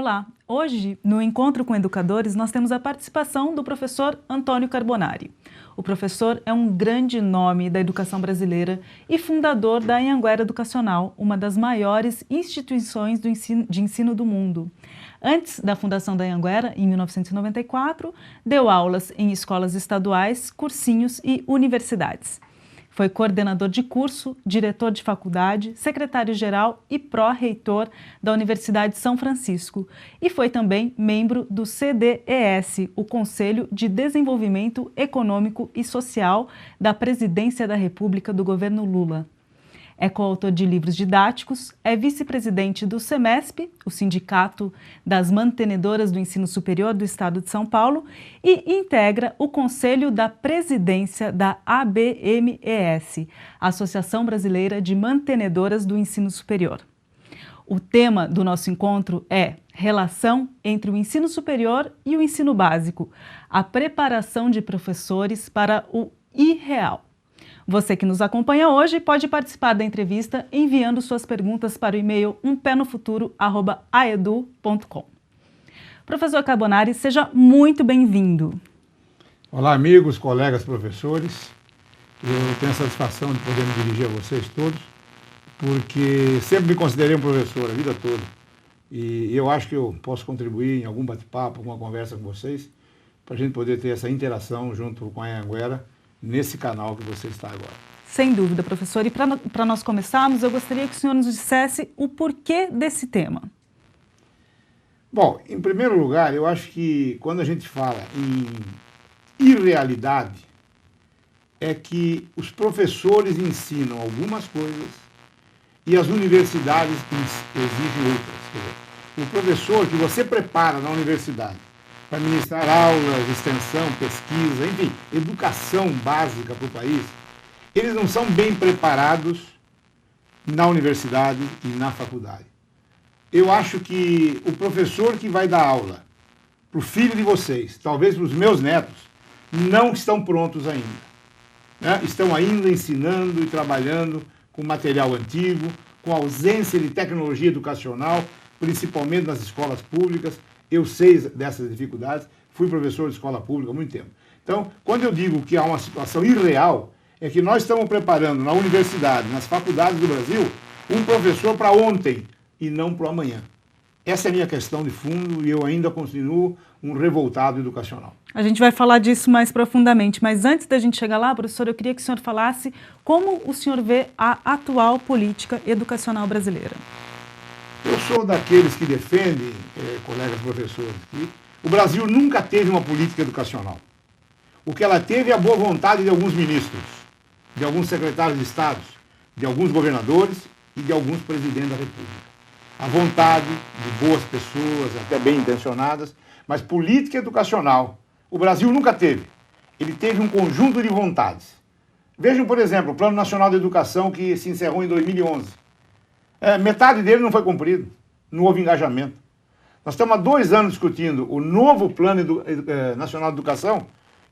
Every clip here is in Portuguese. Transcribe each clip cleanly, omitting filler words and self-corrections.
Olá! Hoje, no Encontro com Educadores, nós temos a participação do professor Antônio Carbonari. O professor é um grande nome da educação brasileira e fundador da Anhanguera Educacional, uma das maiores instituições de ensino do mundo. Antes da fundação da Anhanguera, em 1994, deu aulas em escolas estaduais, cursinhos e universidades. Foi coordenador de curso, diretor de faculdade, secretário-geral e pró-reitor da Universidade de São Francisco. E foi também membro do CDES, o Conselho de Desenvolvimento Econômico e Social da Presidência da República do governo Lula. É coautor de livros didáticos, é vice-presidente do SEMESP, o Sindicato das Mantenedoras do Ensino Superior do Estado de São Paulo, e integra o Conselho da Presidência da ABMES, Associação Brasileira de Mantenedoras do Ensino Superior. O tema do nosso encontro é relação entre o ensino superior e o ensino básico, a preparação de professores para o irreal. Você que nos acompanha hoje pode participar da entrevista enviando suas perguntas para o e-mail umpenofuturo@aedu.com. Professor Carbonari, seja muito bem-vindo. Olá, amigos, colegas, professores. Eu tenho a satisfação de poder me dirigir a vocês todos, porque sempre me considerei um professor a vida toda. E eu acho que eu posso contribuir em algum bate-papo, alguma conversa com vocês, para a gente poder ter essa interação junto com a Anhanguera, nesse canal que você está agora. Sem dúvida, professor. E para nós começarmos, eu gostaria que o senhor nos dissesse o porquê desse tema. Bom, em primeiro lugar, eu acho que quando a gente fala em irrealidade, é que os professores ensinam algumas coisas e as universidades exigem outras. Quer dizer, o professor que você prepara na universidade para ministrar aulas, extensão, pesquisa, enfim, educação básica para o país, eles não são bem preparados na universidade e na faculdade. Eu acho que o professor que vai dar aula para o filho de vocês, talvez para os meus netos, não estão prontos ainda. Né? Estão ainda ensinando e trabalhando com material antigo, com ausência de tecnologia educacional, principalmente nas escolas públicas. Eu sei dessas dificuldades, fui professor de escola pública há muito tempo. Então, quando eu digo que há uma situação irreal, é que nós estamos preparando na universidade, nas faculdades do Brasil, um professor para ontem e não para o amanhã. Essa é a minha questão de fundo e eu ainda continuo um revoltado educacional. A gente vai falar disso mais profundamente, mas antes da gente chegar lá, professor, eu queria que o senhor falasse como o senhor vê a atual política educacional brasileira. Eu sou daqueles que defendem, colegas professores, que o Brasil nunca teve uma política educacional. O que ela teve é a boa vontade de alguns ministros, de alguns secretários de Estado, de alguns governadores e de alguns presidentes da República. A vontade de boas pessoas, até bem intencionadas, mas política educacional o Brasil nunca teve. Ele teve um conjunto de vontades. Vejam, por exemplo, o Plano Nacional de Educação que se encerrou em 2011. Metade dele não foi cumprido, não houve engajamento. Nós estamos há 2 anos discutindo o novo Plano Nacional de Educação,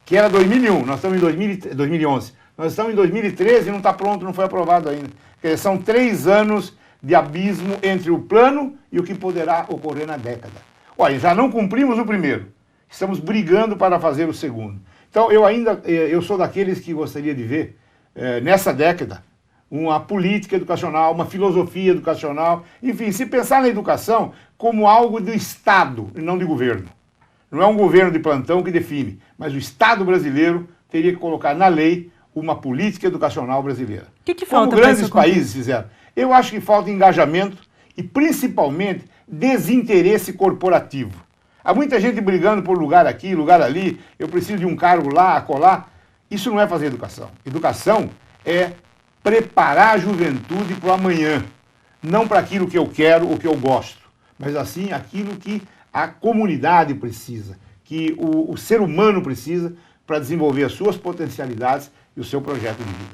que era 2001, nós estamos em 2011. Nós estamos em 2013 e não está pronto, não foi aprovado ainda. Quer dizer, são 3 anos de abismo entre o plano e o que poderá ocorrer na década. Olha, já não cumprimos o primeiro, estamos brigando para fazer o segundo. Então, eu sou daqueles que gostaria de ver, nessa década, uma política educacional, uma filosofia educacional, enfim, se pensar na educação como algo do Estado e não de governo. Não é um governo de plantão que define, mas o Estado brasileiro teria que colocar na lei uma política educacional brasileira. O que falta? Como grandes países fizeram. Eu acho que falta engajamento e, principalmente, desinteresse corporativo. Há muita gente brigando por lugar aqui, lugar ali, eu preciso de um cargo lá, acolá. Isso não é fazer educação. Educação é preparar a juventude para o amanhã, não para aquilo que eu quero ou que eu gosto, mas assim aquilo que a comunidade precisa, que o ser humano precisa para desenvolver as suas potencialidades e o seu projeto de vida.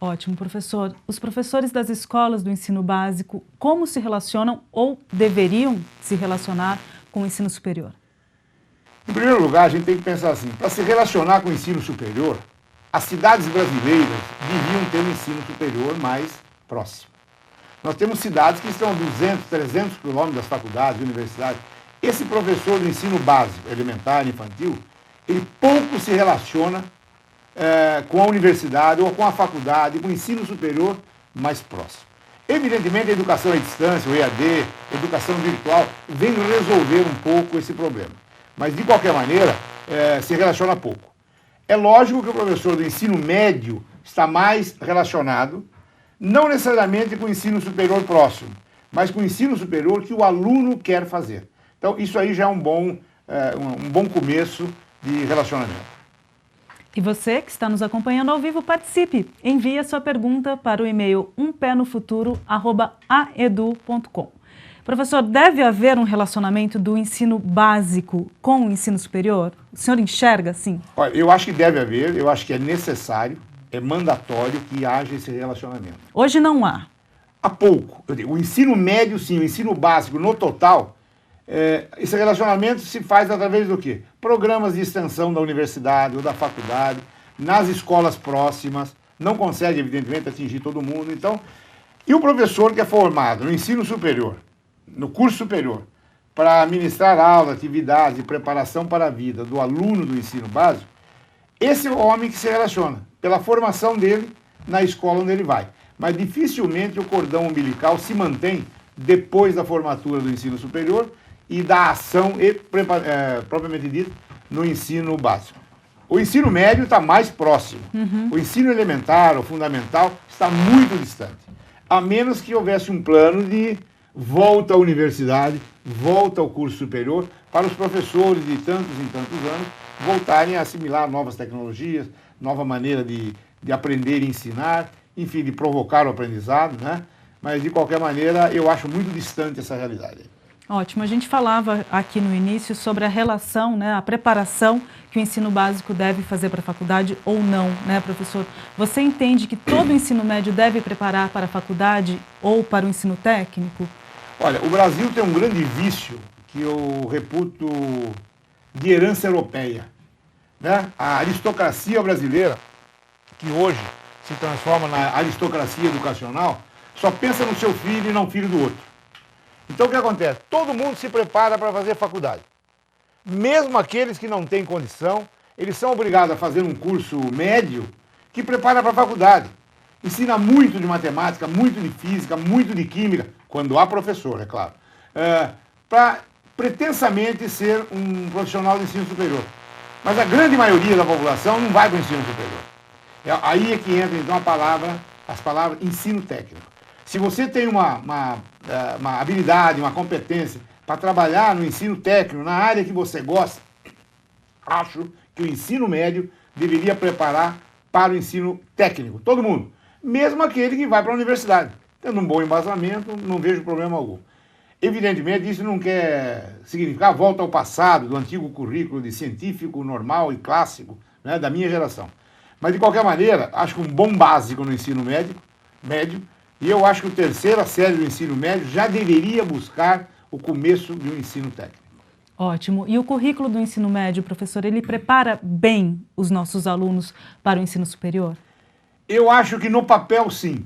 Ótimo, professor. Os professores das escolas do ensino básico, como se relacionam ou deveriam se relacionar com o ensino superior? Em primeiro lugar, a gente tem que pensar assim, para se relacionar com o ensino superior, as cidades brasileiras deviam ter um ensino superior mais próximo. Nós temos cidades que estão a 200, 300 quilômetros das faculdades, universidades. Esse professor do ensino básico, elementar, infantil, ele pouco se relaciona com a universidade ou com a faculdade, com o ensino superior mais próximo. Evidentemente, a educação à distância, o EAD, a educação virtual, vem resolver um pouco esse problema. Mas, de qualquer maneira, se relaciona pouco. É lógico que o professor do ensino médio está mais relacionado, não necessariamente com o ensino superior próximo, mas com o ensino superior que o aluno quer fazer. Então, isso aí já é um bom começo de relacionamento. E você que está nos acompanhando ao vivo, participe. Envie a sua pergunta para o e-mail umpénofuturo@aedu.com. Professor, deve haver um relacionamento do ensino básico com o ensino superior? O senhor enxerga assim? Olha, eu acho que deve haver, eu acho que é necessário, é mandatório que haja esse relacionamento. Hoje não há. Há pouco. O ensino médio, sim, o ensino básico, no total, esse relacionamento se faz através do quê? Programas de extensão da universidade ou da faculdade, nas escolas próximas, não consegue, evidentemente, atingir todo mundo. Então, e o professor que é formado no ensino superior, no curso superior, para ministrar aulas, atividades e preparação para a vida do aluno do ensino básico, esse é o homem que se relaciona, pela formação dele na escola onde ele vai. Mas dificilmente o cordão umbilical se mantém depois da formatura do ensino superior e da ação, propriamente dita, no ensino básico. O ensino médio está mais próximo. O ensino elementar, o fundamental, está muito distante. A menos que houvesse um plano de volta à universidade, volta ao curso superior, para os professores de tantos em tantos anos voltarem a assimilar novas tecnologias, nova maneira de aprender e ensinar, enfim, de provocar o aprendizado, né? Mas, de qualquer maneira, eu acho muito distante essa realidade. Ótimo. A gente falava aqui no início sobre a relação, né, a preparação que o ensino básico deve fazer para a faculdade ou não, né, professor? Você entende que todo o ensino médio deve preparar para a faculdade ou para o ensino técnico? Olha, o Brasil tem um grande vício que eu reputo de herança europeia, né? A aristocracia brasileira, que hoje se transforma na aristocracia educacional, só pensa no seu filho e não filho do outro. Então o que acontece? Todo mundo se prepara para fazer faculdade. Mesmo aqueles que não têm condição, eles são obrigados a fazer um curso médio que prepara para a faculdade. Ensina muito de matemática, muito de física, muito de química, quando há professor, é claro, para pretensamente ser um profissional de ensino superior. Mas a grande maioria da população não vai para o ensino superior. Aí é que entra então as palavras ensino técnico. Se você tem uma habilidade, uma competência para trabalhar no ensino técnico, na área que você gosta, acho que o ensino médio deveria preparar para o ensino técnico, todo mundo. Mesmo aquele que vai para a universidade. Tendo um bom embasamento, não vejo problema algum. Evidentemente, isso não quer significar volta ao passado, do antigo currículo de científico, normal e clássico, né, da minha geração. Mas, de qualquer maneira, acho que um bom básico no ensino médio, e eu acho que a terceira série do ensino médio já deveria buscar o começo de um ensino técnico. Ótimo. E o currículo do ensino médio, professor, ele prepara bem os nossos alunos para o ensino superior? Eu acho que no papel, sim.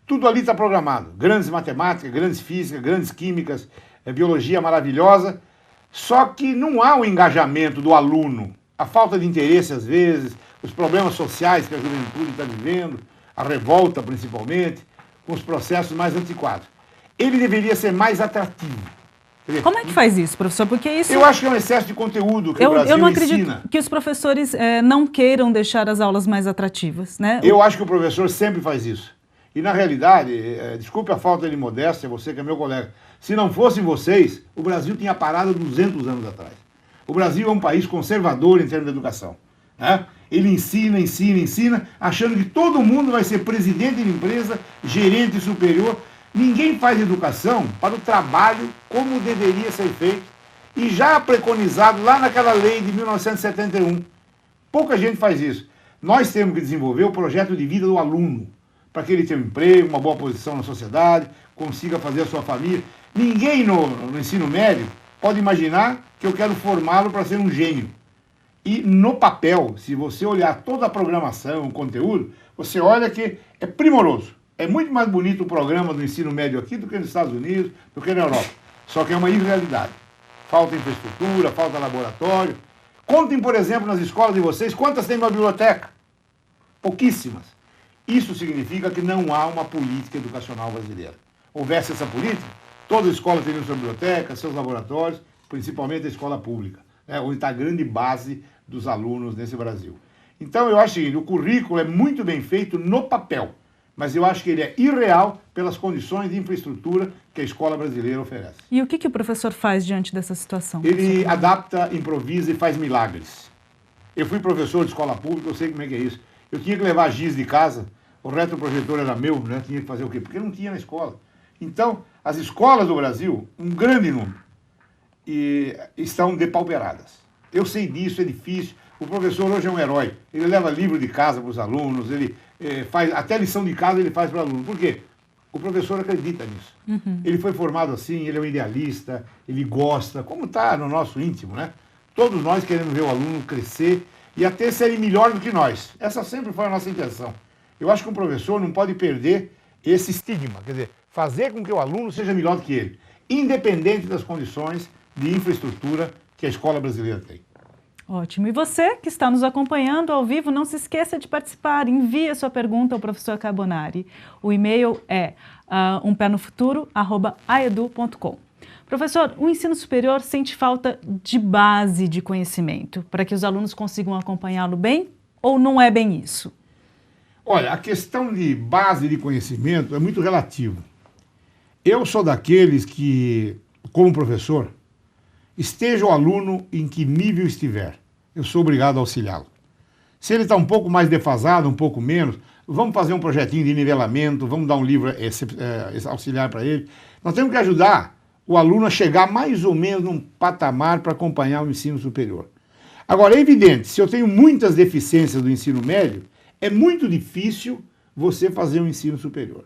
Tudo ali está programado. Grandes matemáticas, grandes físicas, grandes químicas, biologia maravilhosa. Só que não há o engajamento do aluno. A falta de interesse, às vezes, os problemas sociais que a juventude está vivendo, a revolta, principalmente, com os processos mais antiquados. Ele deveria ser mais atrativo. Como é que faz isso, professor? Porque isso... Eu acho que é um excesso de conteúdo que o Brasil ensina. Eu não acredito que os professores não queiram deixar as aulas mais atrativas, né? Eu acho que o professor sempre faz isso. E, na realidade, desculpe a falta de modéstia, você que é meu colega, se não fossem vocês, o Brasil tinha parado 200 anos atrás. O Brasil é um país conservador em termos de educação, né? Ele ensina, achando que todo mundo vai ser presidente de empresa, gerente superior. Ninguém faz educação para o trabalho como deveria ser feito e já preconizado lá naquela lei de 1971. Pouca gente faz isso. Nós temos que desenvolver o projeto de vida do aluno, para que ele tenha um emprego, uma boa posição na sociedade, consiga fazer a sua família. Ninguém no ensino médio pode imaginar que eu quero formá-lo para ser um gênio. E no papel, se você olhar toda a programação, o conteúdo, você olha que é primoroso. É muito mais bonito o programa do ensino médio aqui do que nos Estados Unidos, do que na Europa. Só que é uma irrealidade. falta infraestrutura, falta laboratório. Contem, por exemplo, nas escolas de vocês, quantas tem uma biblioteca? Pouquíssimas. Isso significa que não há uma política educacional brasileira. Houvesse essa política, todas as escolas teriam sua biblioteca, seus laboratórios, principalmente a escola pública, né, onde está a grande base dos alunos nesse Brasil. Então, eu acho que o currículo é muito bem feito no papel, mas eu acho que ele é irreal pelas condições de infraestrutura que a escola brasileira oferece. E o que o professor faz diante dessa situação? Ele adapta, improvisa e faz milagres. Eu fui professor de escola pública, eu sei como é que é isso. Eu tinha que levar giz de casa, o retroprojetor era meu, né? Tinha que fazer o quê? Porque não tinha na escola. Então, as escolas do Brasil, um grande número, estão depauperadas. Eu sei disso, é difícil. O professor hoje é um herói. Ele leva livro de casa para os alunos, ele faz até lição de casa ele faz para o aluno. Por quê? O professor acredita nisso. Ele foi formado assim, ele é um idealista, ele gosta, como está no nosso íntimo, né? Todos nós queremos ver o aluno crescer e até ser melhor do que nós. Essa sempre foi a nossa intenção. Eu acho que um professor não pode perder esse estigma, quer dizer, fazer com que o aluno seja melhor do que ele, independente das condições de infraestrutura que a escola brasileira tem. Ótimo. E você que está nos acompanhando ao vivo, não se esqueça de participar. Envie a sua pergunta ao professor Carbonari. O e-mail é umpenofuturo@aedu.com. Professor, o ensino superior sente falta de base de conhecimento para que os alunos consigam acompanhá-lo bem ou não é bem isso? Olha, a questão de base de conhecimento é muito relativo. Eu sou daqueles que, como professor, esteja o aluno em que nível estiver, eu sou obrigado a auxiliá-lo. Se ele está um pouco mais defasado, um pouco menos, vamos fazer um projetinho de nivelamento, vamos dar um livro auxiliar para ele. Nós temos que ajudar o aluno a chegar mais ou menos num patamar para acompanhar o ensino superior. Agora, é evidente, se eu tenho muitas deficiências do ensino médio, é muito difícil você fazer um ensino superior.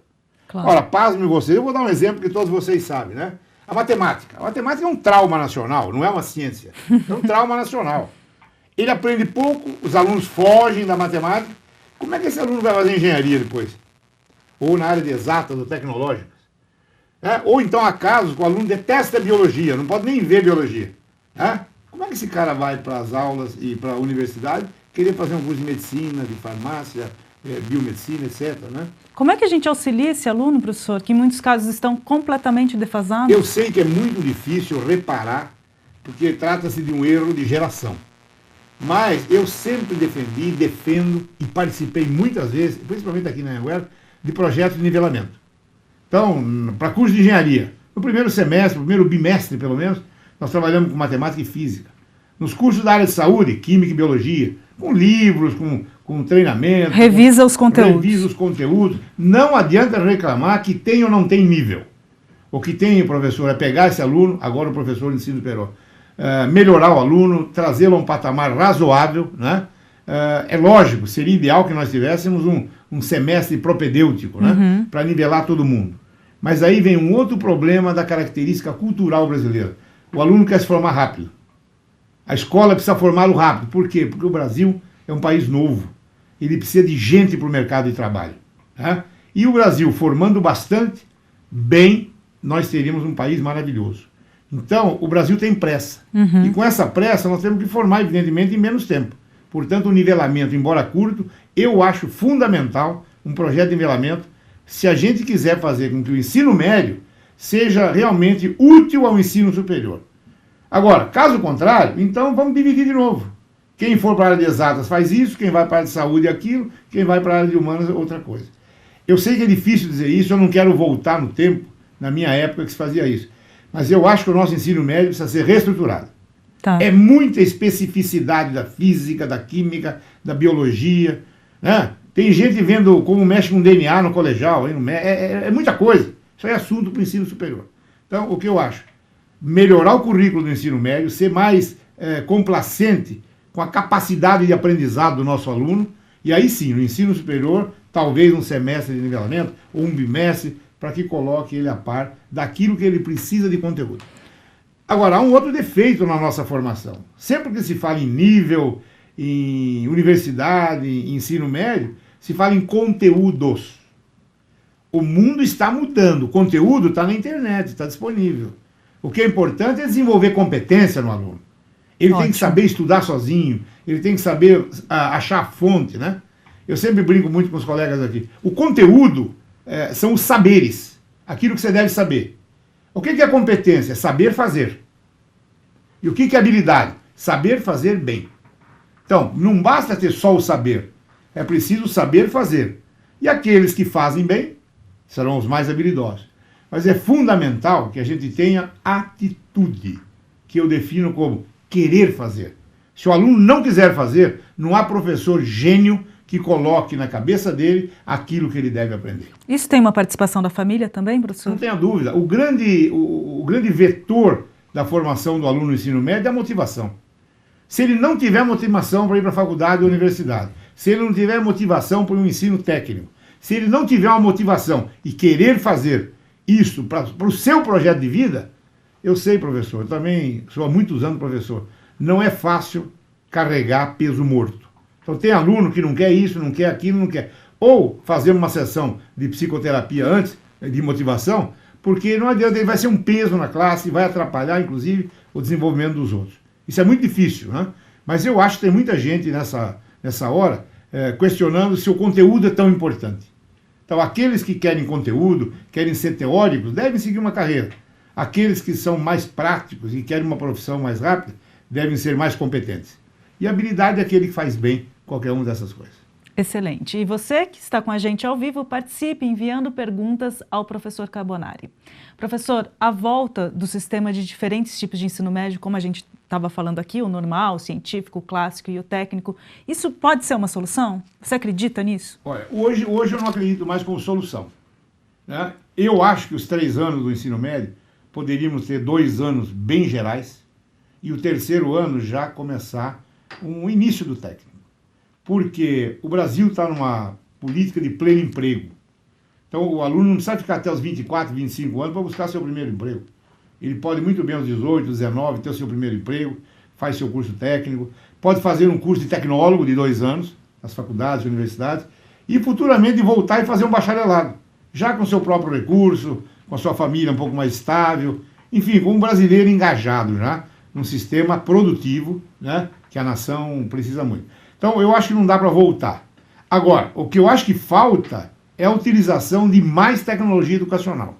Claro. Ora, pasmem vocês, eu vou dar um exemplo que todos vocês sabem, né? A matemática. A matemática é um trauma nacional, não é uma ciência. É um trauma nacional. Ele aprende pouco, os alunos fogem da matemática. Como é que esse aluno vai fazer engenharia depois? Ou na área de exatas ou tecnológicas? Ou então há casos que o aluno detesta biologia, não pode nem ver biologia. Como é que esse cara vai para as aulas e para a universidade querer fazer um curso de medicina, de farmácia, biomedicina, etc., né? Como é que a gente auxilia esse aluno, professor, que em muitos casos estão completamente defasados? Eu sei que é muito difícil reparar, porque trata-se de um erro de geração. Mas eu sempre defendi, defendo e participei muitas vezes, principalmente aqui na Anhanguera, de projetos de nivelamento. Então, para curso de engenharia, no primeiro semestre, no primeiro bimestre pelo menos, nós trabalhamos com matemática e física. Nos cursos da área de saúde, química e biologia, com livros, com treinamento. Revisa os conteúdos. Revisa os conteúdos. Não adianta reclamar que tem ou não tem nível. O que tem, professor, é pegar esse aluno, agora o professor de ensino superior, melhorar o aluno, trazê-lo a um patamar razoável, né? É lógico, seria ideal que nós tivéssemos um semestre propedêutico, né? Para nivelar todo mundo. Mas aí vem um outro problema da característica cultural brasileira. O aluno quer se formar rápido. A escola precisa formá-lo rápido. Por quê? Porque o Brasil é um país novo. Ele precisa de gente para o mercado de trabalho. Né? E o Brasil, formando bastante, bem, nós teríamos um país maravilhoso. Então, o Brasil tem pressa. E com essa pressa, nós temos que formar, evidentemente, em menos tempo. Portanto, o nivelamento, embora curto, eu acho fundamental um projeto de nivelamento se a gente quiser fazer com que o ensino médio seja realmente útil ao ensino superior. Agora, caso contrário, então vamos dividir de novo. Quem for para a área de exatas faz isso, quem vai para a área de saúde aquilo, quem vai para a área de humanas outra coisa. Eu sei que é difícil dizer isso, eu não quero voltar no tempo, na minha época que se fazia isso. Mas eu acho que o nosso ensino médio precisa ser reestruturado. Tá. É muita especificidade da física, da química, da biologia, né? Tem gente vendo como mexe com DNA no colegial, é muita coisa. Isso aí é assunto para o ensino superior. Então, o que eu acho? Melhorar o currículo do ensino médio, ser mais complacente com a capacidade de aprendizado do nosso aluno, e aí sim, no ensino superior, talvez um semestre de nivelamento, ou um bimestre, para que coloque ele a par daquilo que ele precisa de conteúdo. Agora, há um outro defeito na nossa formação. Sempre que se fala em nível, em universidade, em ensino médio, se fala em conteúdos. O mundo está mudando, o conteúdo está na internet, está disponível. O que é importante é desenvolver competência no aluno. Ele tem que saber estudar sozinho, ele tem que saber achar a fonte, né? Eu sempre brinco muito com os colegas aqui. O conteúdo são os saberes, aquilo que você deve saber. O que é competência? Saber fazer. E o que é habilidade? Saber fazer bem. Então, não basta ter só o saber, é preciso saber fazer. E aqueles que fazem bem serão os mais habilidosos. Mas é fundamental que a gente tenha atitude, que eu defino como querer fazer. Se o aluno não quiser fazer, não há professor gênio que coloque na cabeça dele aquilo que ele deve aprender. Isso tem uma participação da família também, professor? Não tenha dúvida. O grande vetor da formação do aluno no ensino médio é a motivação. Se ele não tiver motivação para ir para a faculdade ou universidade, se ele não tiver motivação para um ensino técnico, se ele não tiver uma motivação e querer fazer isso para o seu projeto de vida, eu sei, professor, eu também sou há muitos anos professor, não é fácil carregar peso morto. Então tem aluno que não quer isso, não quer aquilo, não quer. Ou fazer uma sessão de psicoterapia antes, de motivação, porque não adianta, ele vai ser um peso na classe e vai atrapalhar, inclusive, o desenvolvimento dos outros. Isso é muito difícil, né? Mas eu acho que tem muita gente nessa hora questionando se o conteúdo é tão importante. Então aqueles que querem conteúdo, querem ser teóricos, devem seguir uma carreira. Aqueles que são mais práticos e querem uma profissão mais rápida, devem ser mais competentes. E a habilidade é aquele que faz bem qualquer uma dessas coisas. Excelente. E você que está com a gente ao vivo, participe enviando perguntas ao professor Carbonari. Professor, a volta do sistema de diferentes tipos de ensino médio, como a gente estava falando aqui, o normal, o científico, o clássico e o técnico, isso pode ser uma solução? Você acredita nisso? Olha, hoje eu não acredito mais como solução, né? Eu acho que os 3 anos do ensino médio poderíamos ter 2 anos bem gerais e o 3º ano já começar um início do técnico. Porque o Brasil está numa política de pleno emprego. Então o aluno não precisa ficar até os 24, 25 anos para buscar seu primeiro emprego. Ele pode muito bem aos 18, 19 ter o seu primeiro emprego, faz seu curso técnico, pode fazer um curso de tecnólogo de 2 anos, nas faculdades, universidades, e futuramente voltar e fazer um bacharelado, já com seu próprio recurso, com a sua família um pouco mais estável, enfim, como um brasileiro engajado já num sistema produtivo, né, que a nação precisa muito. Então, eu acho que não dá para voltar. Agora, o que eu acho que falta é a utilização de mais tecnologia educacional.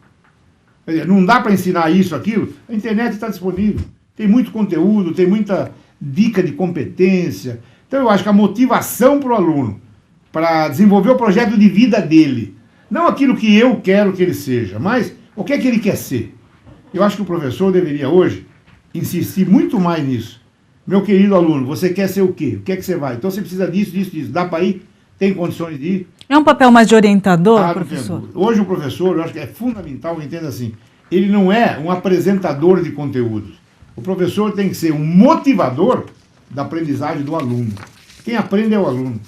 Quer dizer, não dá para ensinar isso, aquilo, a internet está disponível. Tem muito conteúdo, tem muita dica de competência. Então, eu acho que a motivação para o aluno, para desenvolver o projeto de vida dele, não aquilo que eu quero que ele seja, mas o que é que ele quer ser. Eu acho que o professor deveria hoje insistir muito mais nisso. Meu querido aluno, você quer ser o quê? O que é que você vai? Então você precisa disso, disso, disso. Dá para ir? Tem condições de ir? É um papel mais de orientador, professor? Hoje o professor, eu acho que é fundamental que entenda assim, ele não é um apresentador de conteúdos. O professor tem que ser um motivador da aprendizagem do aluno. Quem aprende é o aluno.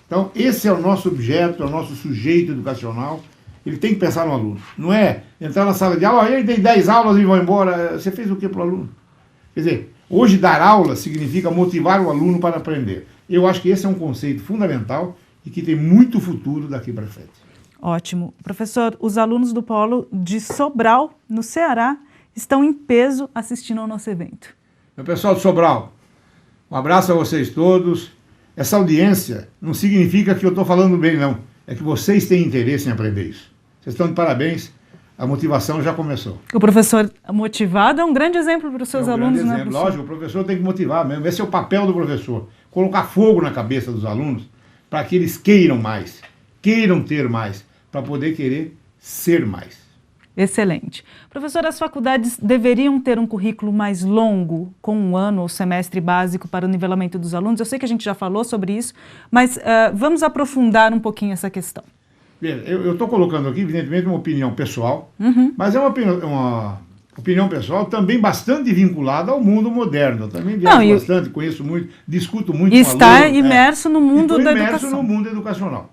Então esse é o nosso objeto, é o nosso sujeito educacional. Ele tem que pensar no aluno. Não é entrar na sala de aula, ele tem 10 aulas e vai embora. Você fez o que para o aluno? Quer dizer, hoje dar aula significa motivar o aluno para aprender. Eu acho que esse é um conceito fundamental e que tem muito futuro daqui para frente. Ótimo. Professor, os alunos do Polo de Sobral, no Ceará, estão em peso assistindo ao nosso evento. Meu pessoal de Sobral, um abraço a vocês todos. Essa audiência não significa que eu estou falando bem, não. É que vocês têm interesse em aprender isso. Vocês estão de parabéns. A motivação já começou. O professor motivado é um grande exemplo para os seus alunos, né, professor? Lógico, o professor tem que motivar mesmo. Esse é o papel do professor. Colocar fogo na cabeça dos alunos para que eles queiram mais, queiram ter mais, para poder querer ser mais. Excelente. Professor, as faculdades deveriam ter um currículo mais longo, com 1 ano ou semestre básico para o nivelamento dos alunos? Eu sei que a gente já falou sobre isso, mas vamos aprofundar um pouquinho essa questão. Eu estou colocando aqui, evidentemente, uma opinião pessoal, mas é uma opinião pessoal também bastante vinculada ao mundo moderno. Eu também viajo bastante, conheço muito, discuto muito com alunos. Está imerso no mundo da educação. Imerso no mundo educacional.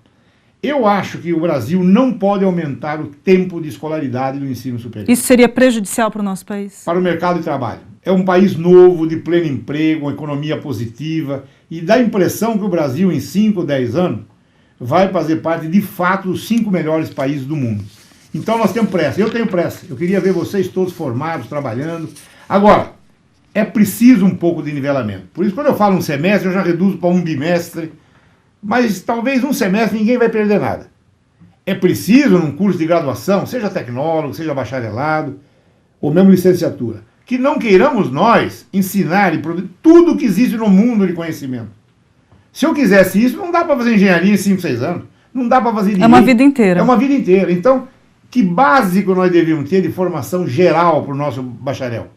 Eu acho que o Brasil não pode aumentar o tempo de escolaridade do ensino superior. Isso seria prejudicial para o nosso país? Para o mercado de trabalho. É um país novo, de pleno emprego, uma economia positiva, e dá a impressão que o Brasil, em 5 ou 10 anos, vai fazer parte, de fato, dos 5 melhores países do mundo. Então nós temos pressa, eu tenho pressa. Eu queria ver vocês todos formados, trabalhando. Agora, é preciso um pouco de nivelamento. Por isso, quando eu falo um semestre, eu já reduzo para um bimestre. Mas talvez um semestre ninguém vai perder nada. É preciso, num curso de graduação, seja tecnólogo, seja bacharelado, ou mesmo licenciatura, que não queiramos nós ensinar e produzir tudo o que existe no mundo de conhecimento. Se eu quisesse isso, não dá para fazer engenharia em 5, 6 anos. Não dá para fazer direito. É uma vida inteira. É uma vida inteira. Então, que básico nós devíamos ter de formação geral para o nosso bacharel?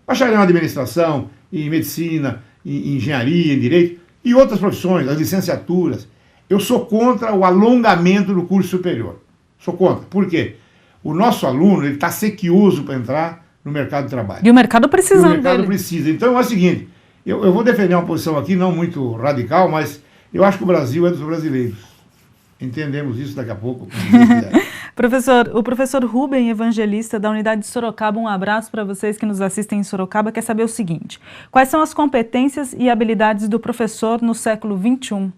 Bacharel em administração, em medicina, em engenharia, em direito e outras profissões, as licenciaturas. Eu sou contra o alongamento do curso superior. Sou contra. Por quê? O nosso aluno está sequioso para entrar no mercado de trabalho. E o mercado precisando dele. O mercado precisa. Então é o seguinte, eu vou defender uma posição aqui não muito radical, mas eu acho que o Brasil é dos brasileiros. Entendemos isso daqui a pouco. Professor, o professor Rubem Evangelista, da unidade de Sorocaba, um abraço para vocês que nos assistem em Sorocaba, quer saber o seguinte: quais são as competências e habilidades do professor no século XXI?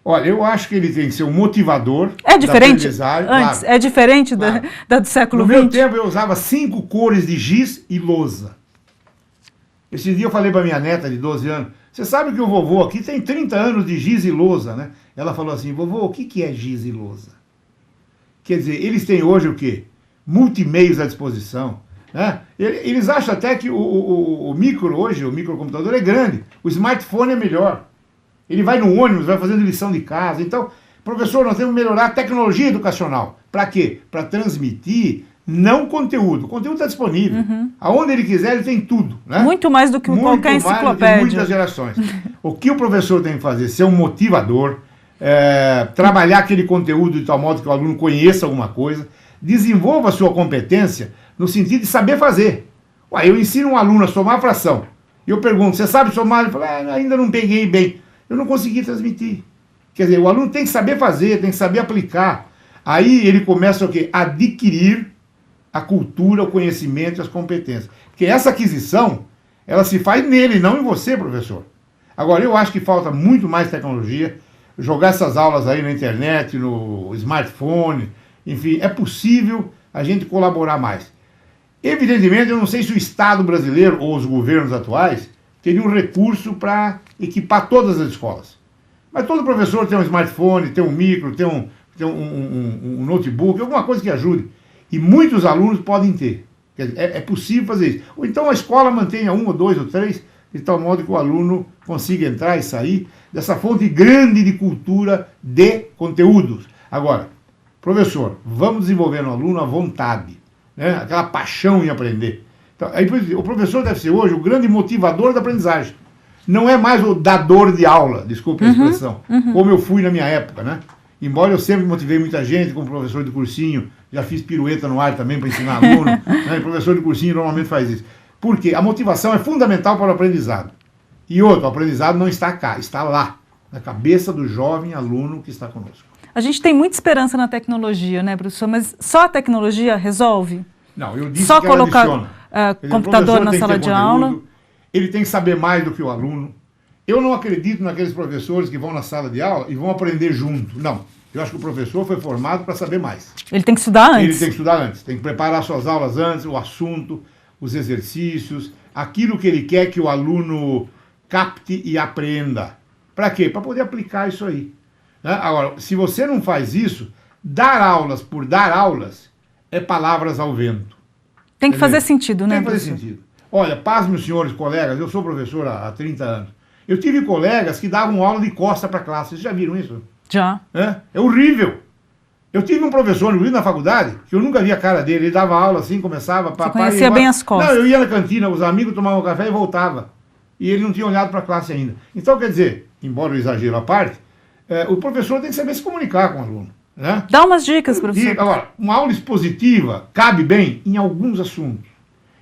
Olha, eu acho que ele tem que ser um motivador. É diferente? Antes, claro, é diferente claro. da do século XX? No meu tempo eu usava 5 cores de giz e lousa. Esse dia eu falei para minha neta de 12 anos, você sabe que o vovô aqui tem 30 anos de giz e lousa, né? Ela falou assim, vovô, o que é giz e lousa? Quer dizer, eles têm hoje o quê? Multimeios à disposição. Né? Eles acham até que o micro hoje, o microcomputador é grande, o smartphone é melhor. Ele vai no ônibus, vai fazendo lição de casa. Então, professor, nós temos que melhorar a tecnologia educacional. Para quê? Para transmitir não conteúdo. O conteúdo está disponível. Aonde ele quiser, ele tem tudo. Né? Muito mais do que qualquer enciclopédia. Mais do que muitas gerações. O que o professor tem que fazer? Ser um motivador, trabalhar aquele conteúdo de tal modo que o aluno conheça alguma coisa, desenvolva a sua competência no sentido de saber fazer. Ué, eu ensino um aluno a somar fração. E eu pergunto, você sabe somar? Ele fala, ainda não peguei bem. Eu não consegui transmitir. Quer dizer, o aluno tem que saber fazer, tem que saber aplicar. Aí ele começa o quê? A adquirir a cultura, o conhecimento e as competências. Porque essa aquisição, ela se faz nele, não em você, professor. Agora, eu acho que falta muito mais tecnologia, jogar essas aulas aí na internet, no smartphone, enfim, é possível a gente colaborar mais. Evidentemente, eu não sei se o Estado brasileiro ou os governos atuais teriam recurso para equipar todas as escolas. Mas todo professor tem um smartphone, tem um micro, tem um notebook, alguma coisa que ajude. E muitos alunos podem ter. Quer dizer, é possível fazer isso. Ou então a escola mantenha 1 ou 2 ou 3, de tal modo que o aluno consiga entrar e sair dessa fonte grande de cultura de conteúdos. Agora, professor, vamos desenvolver no aluno a vontade, né? Aquela paixão em aprender. Então, aí, o professor deve ser hoje o grande motivador da aprendizagem. Não é mais o dador de aula, desculpe a expressão, como eu fui na minha época, né? Embora eu sempre motivei muita gente como professor de cursinho, já fiz pirueta no ar também para ensinar aluno, né? E professor de cursinho normalmente faz isso. Por quê? A motivação é fundamental para o aprendizado. E outro, o aprendizado não está cá, está lá, na cabeça do jovem aluno que está conosco. A gente tem muita esperança na tecnologia, né, professor? Mas só a tecnologia resolve? Não, eu disse só que colocar ela adiciona. Computador na sala de aula? Ele tem que saber mais do que o aluno. Eu não acredito naqueles professores que vão na sala de aula e vão aprender junto. Não. Eu acho que o professor foi formado para saber mais. Ele tem que estudar antes. Ele tem que estudar antes. Tem que preparar suas aulas antes, o assunto, os exercícios, aquilo que ele quer que o aluno capte e aprenda. Para quê? Para poder aplicar isso aí. Né? Agora, se você não faz isso, dar aulas por dar aulas é palavras ao vento. Tem que fazer sentido, né? Tem que fazer sentido. Olha, pasmem, senhores colegas, eu sou professor há 30 anos. Eu tive colegas que davam aula de costa para a classe. Vocês já viram isso? Já. É horrível. Eu tive um professor na faculdade, que eu nunca vi a cara dele. Ele dava aula assim, começava... Você conhecia bem as costas. Não, eu ia na cantina, os amigos tomavam café e voltava. E ele não tinha olhado para a classe ainda. Então, quer dizer, embora o exagero à parte, o professor tem que saber se comunicar com o aluno. Né? Dá umas dicas, professor. Agora, uma aula expositiva cabe bem em alguns assuntos.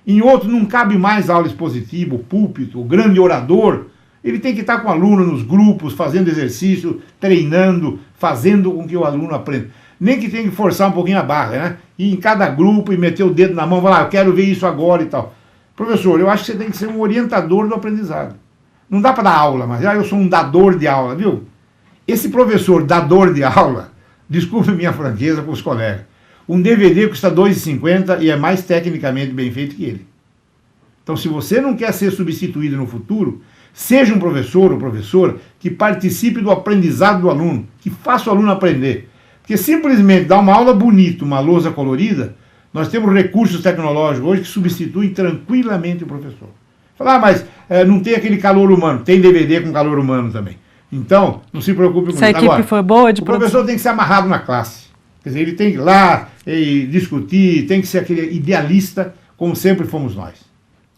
Em outros não cabe mais aula expositiva, o púlpito, o grande orador. Ele tem que estar com o aluno nos grupos, fazendo exercício, treinando, fazendo com que o aluno aprenda. Nem que tenha que forçar um pouquinho a barra, né? Ir em cada grupo e meter o dedo na mão e falar, eu quero ver isso agora e tal. Professor, eu acho que você tem que ser um orientador do aprendizado. Não dá para dar aula, mas eu sou um dador de aula, viu? Esse professor dador de aula, desculpe minha franqueza para os colegas, Um DVD custa R$ 2,50 e é mais tecnicamente bem feito que ele. Então, se você não quer ser substituído no futuro, seja um professor ou professora que participe do aprendizado do aluno, que faça o aluno aprender. Porque simplesmente dar uma aula bonita, uma lousa colorida, nós temos recursos tecnológicos hoje que substituem tranquilamente o professor. Falar, mas não tem aquele calor humano. Tem DVD com calor humano também. Então, não se preocupe com isso. Se a equipe agora, for boa de o professor tem que ser amarrado na classe. Quer dizer, ele tem que ir lá e discutir, tem que ser aquele idealista, como sempre fomos nós.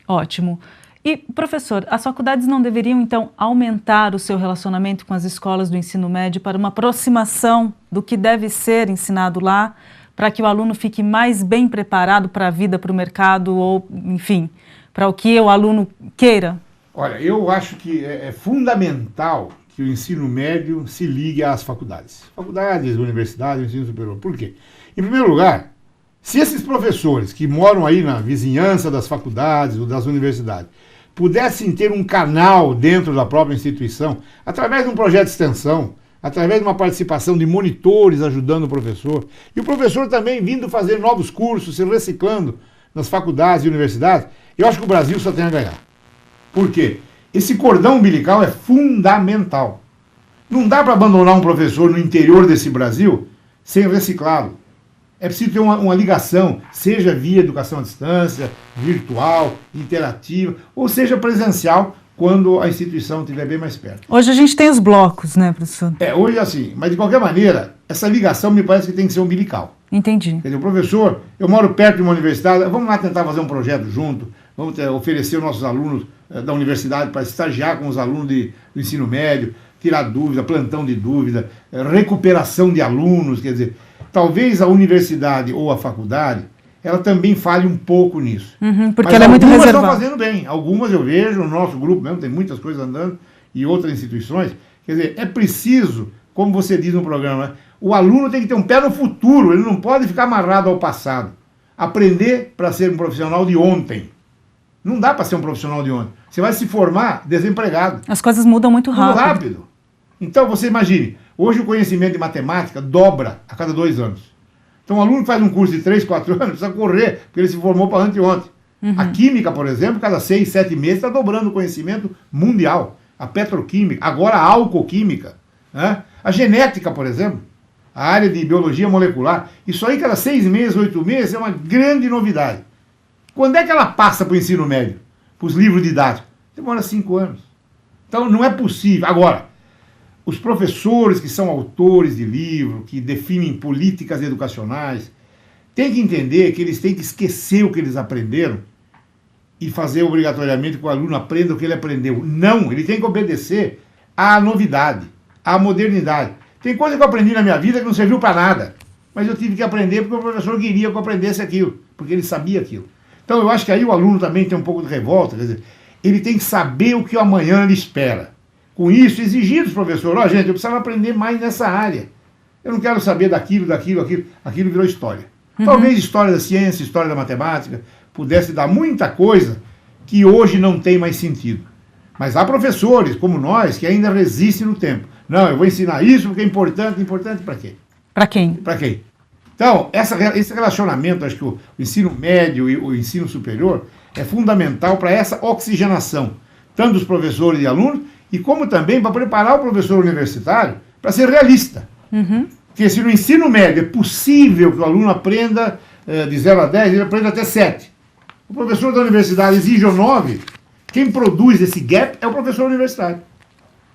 Ótimo. E, professor, as faculdades não deveriam, então, aumentar o seu relacionamento com as escolas do ensino médio para uma aproximação do que deve ser ensinado lá, para que o aluno fique mais bem preparado para a vida, para o mercado ou, enfim, para o que o aluno queira? Olha, eu acho que é fundamental que o ensino médio se ligue às faculdades. Faculdades, universidades, ensino superior. Por quê? Em primeiro lugar, se esses professores que moram aí na vizinhança das faculdades ou das universidades pudessem ter um canal dentro da própria instituição, através de um projeto de extensão, através de uma participação de monitores ajudando o professor, e o professor também vindo fazer novos cursos, se reciclando nas faculdades e universidades, eu acho que o Brasil só tem a ganhar. Por quê? Esse cordão umbilical é fundamental. Não dá para abandonar um professor no interior desse Brasil sem reciclá-lo. É preciso ter uma ligação, seja via educação à distância, virtual, interativa, ou seja presencial, quando a instituição estiver bem mais perto. Hoje a gente tem os blocos, né, professor? Hoje assim, mas de qualquer maneira, essa ligação me parece que tem que ser umbilical. Entendi. Quer dizer, o professor, eu moro perto de uma universidade, vamos lá tentar fazer um projeto junto, vamos oferecer os nossos alunos da universidade para estagiar com os alunos do ensino médio, tirar dúvida, plantão de dúvida, recuperação de alunos, quer dizer, talvez a universidade ou a faculdade, ela também falhe um pouco nisso. Porque mas ela é muito reservada. Algumas estão fazendo bem, algumas eu vejo, no nosso grupo mesmo, tem muitas coisas andando, e outras instituições, quer dizer, é preciso, como você diz no programa, o aluno tem que ter um pé no futuro, ele não pode ficar amarrado ao passado. Aprender para ser um profissional de ontem. Não dá para ser um profissional de ontem. Você vai se formar desempregado. As coisas mudam muito rápido. Muito rápido. Então, você imagine, hoje o conhecimento de matemática dobra a cada 2 anos. Então, um aluno que faz um curso de 3, 4 anos precisa correr, porque ele se formou para anteontem. A química, por exemplo, cada 6, 7 meses está dobrando o conhecimento mundial. A petroquímica, agora a alcoquímica. Né? A genética, por exemplo, a área de biologia molecular. Isso aí, cada 6 meses, 8 meses, é uma grande novidade. Quando é que ela passa para o ensino médio? Para os livros didáticos? Demora 5 anos. Então, não é possível. Agora, os professores que são autores de livro, que definem políticas educacionais, têm que entender que eles têm que esquecer o que eles aprenderam e fazer obrigatoriamente que o aluno aprenda o que ele aprendeu. Não, ele tem que obedecer à novidade, à modernidade. Tem coisa que eu aprendi na minha vida que não serviu para nada, mas eu tive que aprender porque o professor queria que eu aprendesse aquilo, porque ele sabia aquilo. Então eu acho que aí o aluno também tem um pouco de revolta, quer dizer, ele tem que saber o que o amanhã lhe espera. Com isso, exigir dos professores, gente, eu precisava aprender mais nessa área. Eu não quero saber daquilo, aquilo virou história. Talvez história da ciência, história da matemática, pudesse dar muita coisa que hoje não tem mais sentido. Mas há professores, como nós, que ainda resistem no tempo. Não, eu vou ensinar isso porque é importante. Importante para quê? Para quem? Para quem? Então, esse relacionamento, acho que o ensino médio e o ensino superior é fundamental para essa oxigenação, tanto dos professores e alunos, e como também para preparar o professor universitário para ser realista. Porque se no ensino médio é possível que o aluno aprenda de 0 a 10, ele aprenda até 7. O professor da universidade exige o 9, quem produz esse gap é o professor universitário.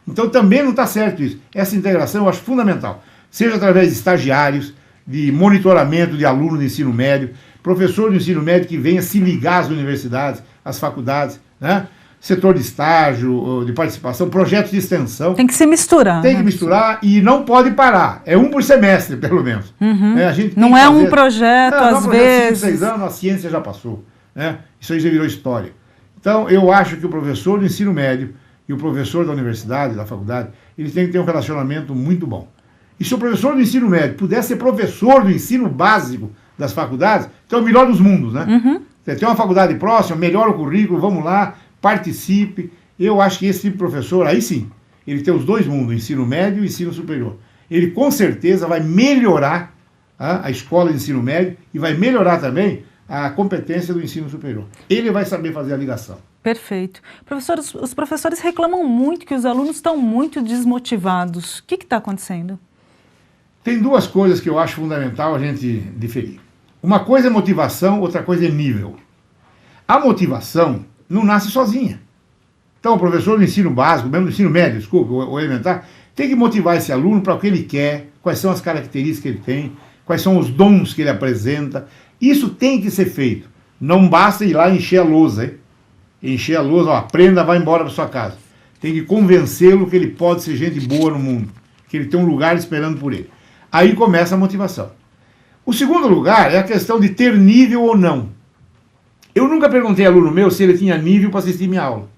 Então também não está certo isso. Essa integração eu acho fundamental. Seja através de estagiários, de monitoramento de alunos de ensino médio, professor de ensino médio que venha se ligar às universidades, às faculdades, né? Setor de estágio, de participação, projetos de extensão. Tem que se misturar. Tem que misturar e não pode parar. É um por semestre, pelo menos. Uhum. A gente não é um projeto, não, às não, vezes. 5, 6 anos, a ciência já passou. Né? Isso aí já virou história. Então, eu acho que o professor do ensino médio e o professor da universidade, da faculdade, eles têm que ter um relacionamento muito bom. E se o professor do ensino médio pudesse ser professor do ensino básico das faculdades, então é o melhor dos mundos, né? Uhum. Você tem uma faculdade próxima, melhora o currículo, vamos lá, participe. Eu acho que esse tipo de professor, aí sim, ele tem os dois mundos, o ensino médio e o ensino superior. Ele com certeza vai melhorar a escola de ensino médio e vai melhorar também a competência do ensino superior. Ele vai saber fazer a ligação. Perfeito. Professor, os professores reclamam muito que os alunos estão muito desmotivados. O que está acontecendo? Tem duas coisas que eu acho fundamental a gente diferir. Uma coisa é motivação, outra coisa é nível. A motivação não nasce sozinha. Então, o professor do ensino básico, mesmo do ensino médio, desculpa, o elementar, tem que motivar esse aluno para o que ele quer, quais são as características que ele tem, quais são os dons que ele apresenta. Isso tem que ser feito. Não basta ir lá e encher a lousa, hein? Encher a lousa, ó, aprenda, vai embora para sua casa. Tem que convencê-lo que ele pode ser gente boa no mundo, que ele tem um lugar esperando por ele. Aí começa a motivação. O segundo lugar é a questão de ter nível ou não. Eu nunca perguntei ao aluno meu se ele tinha nível para assistir minha aula.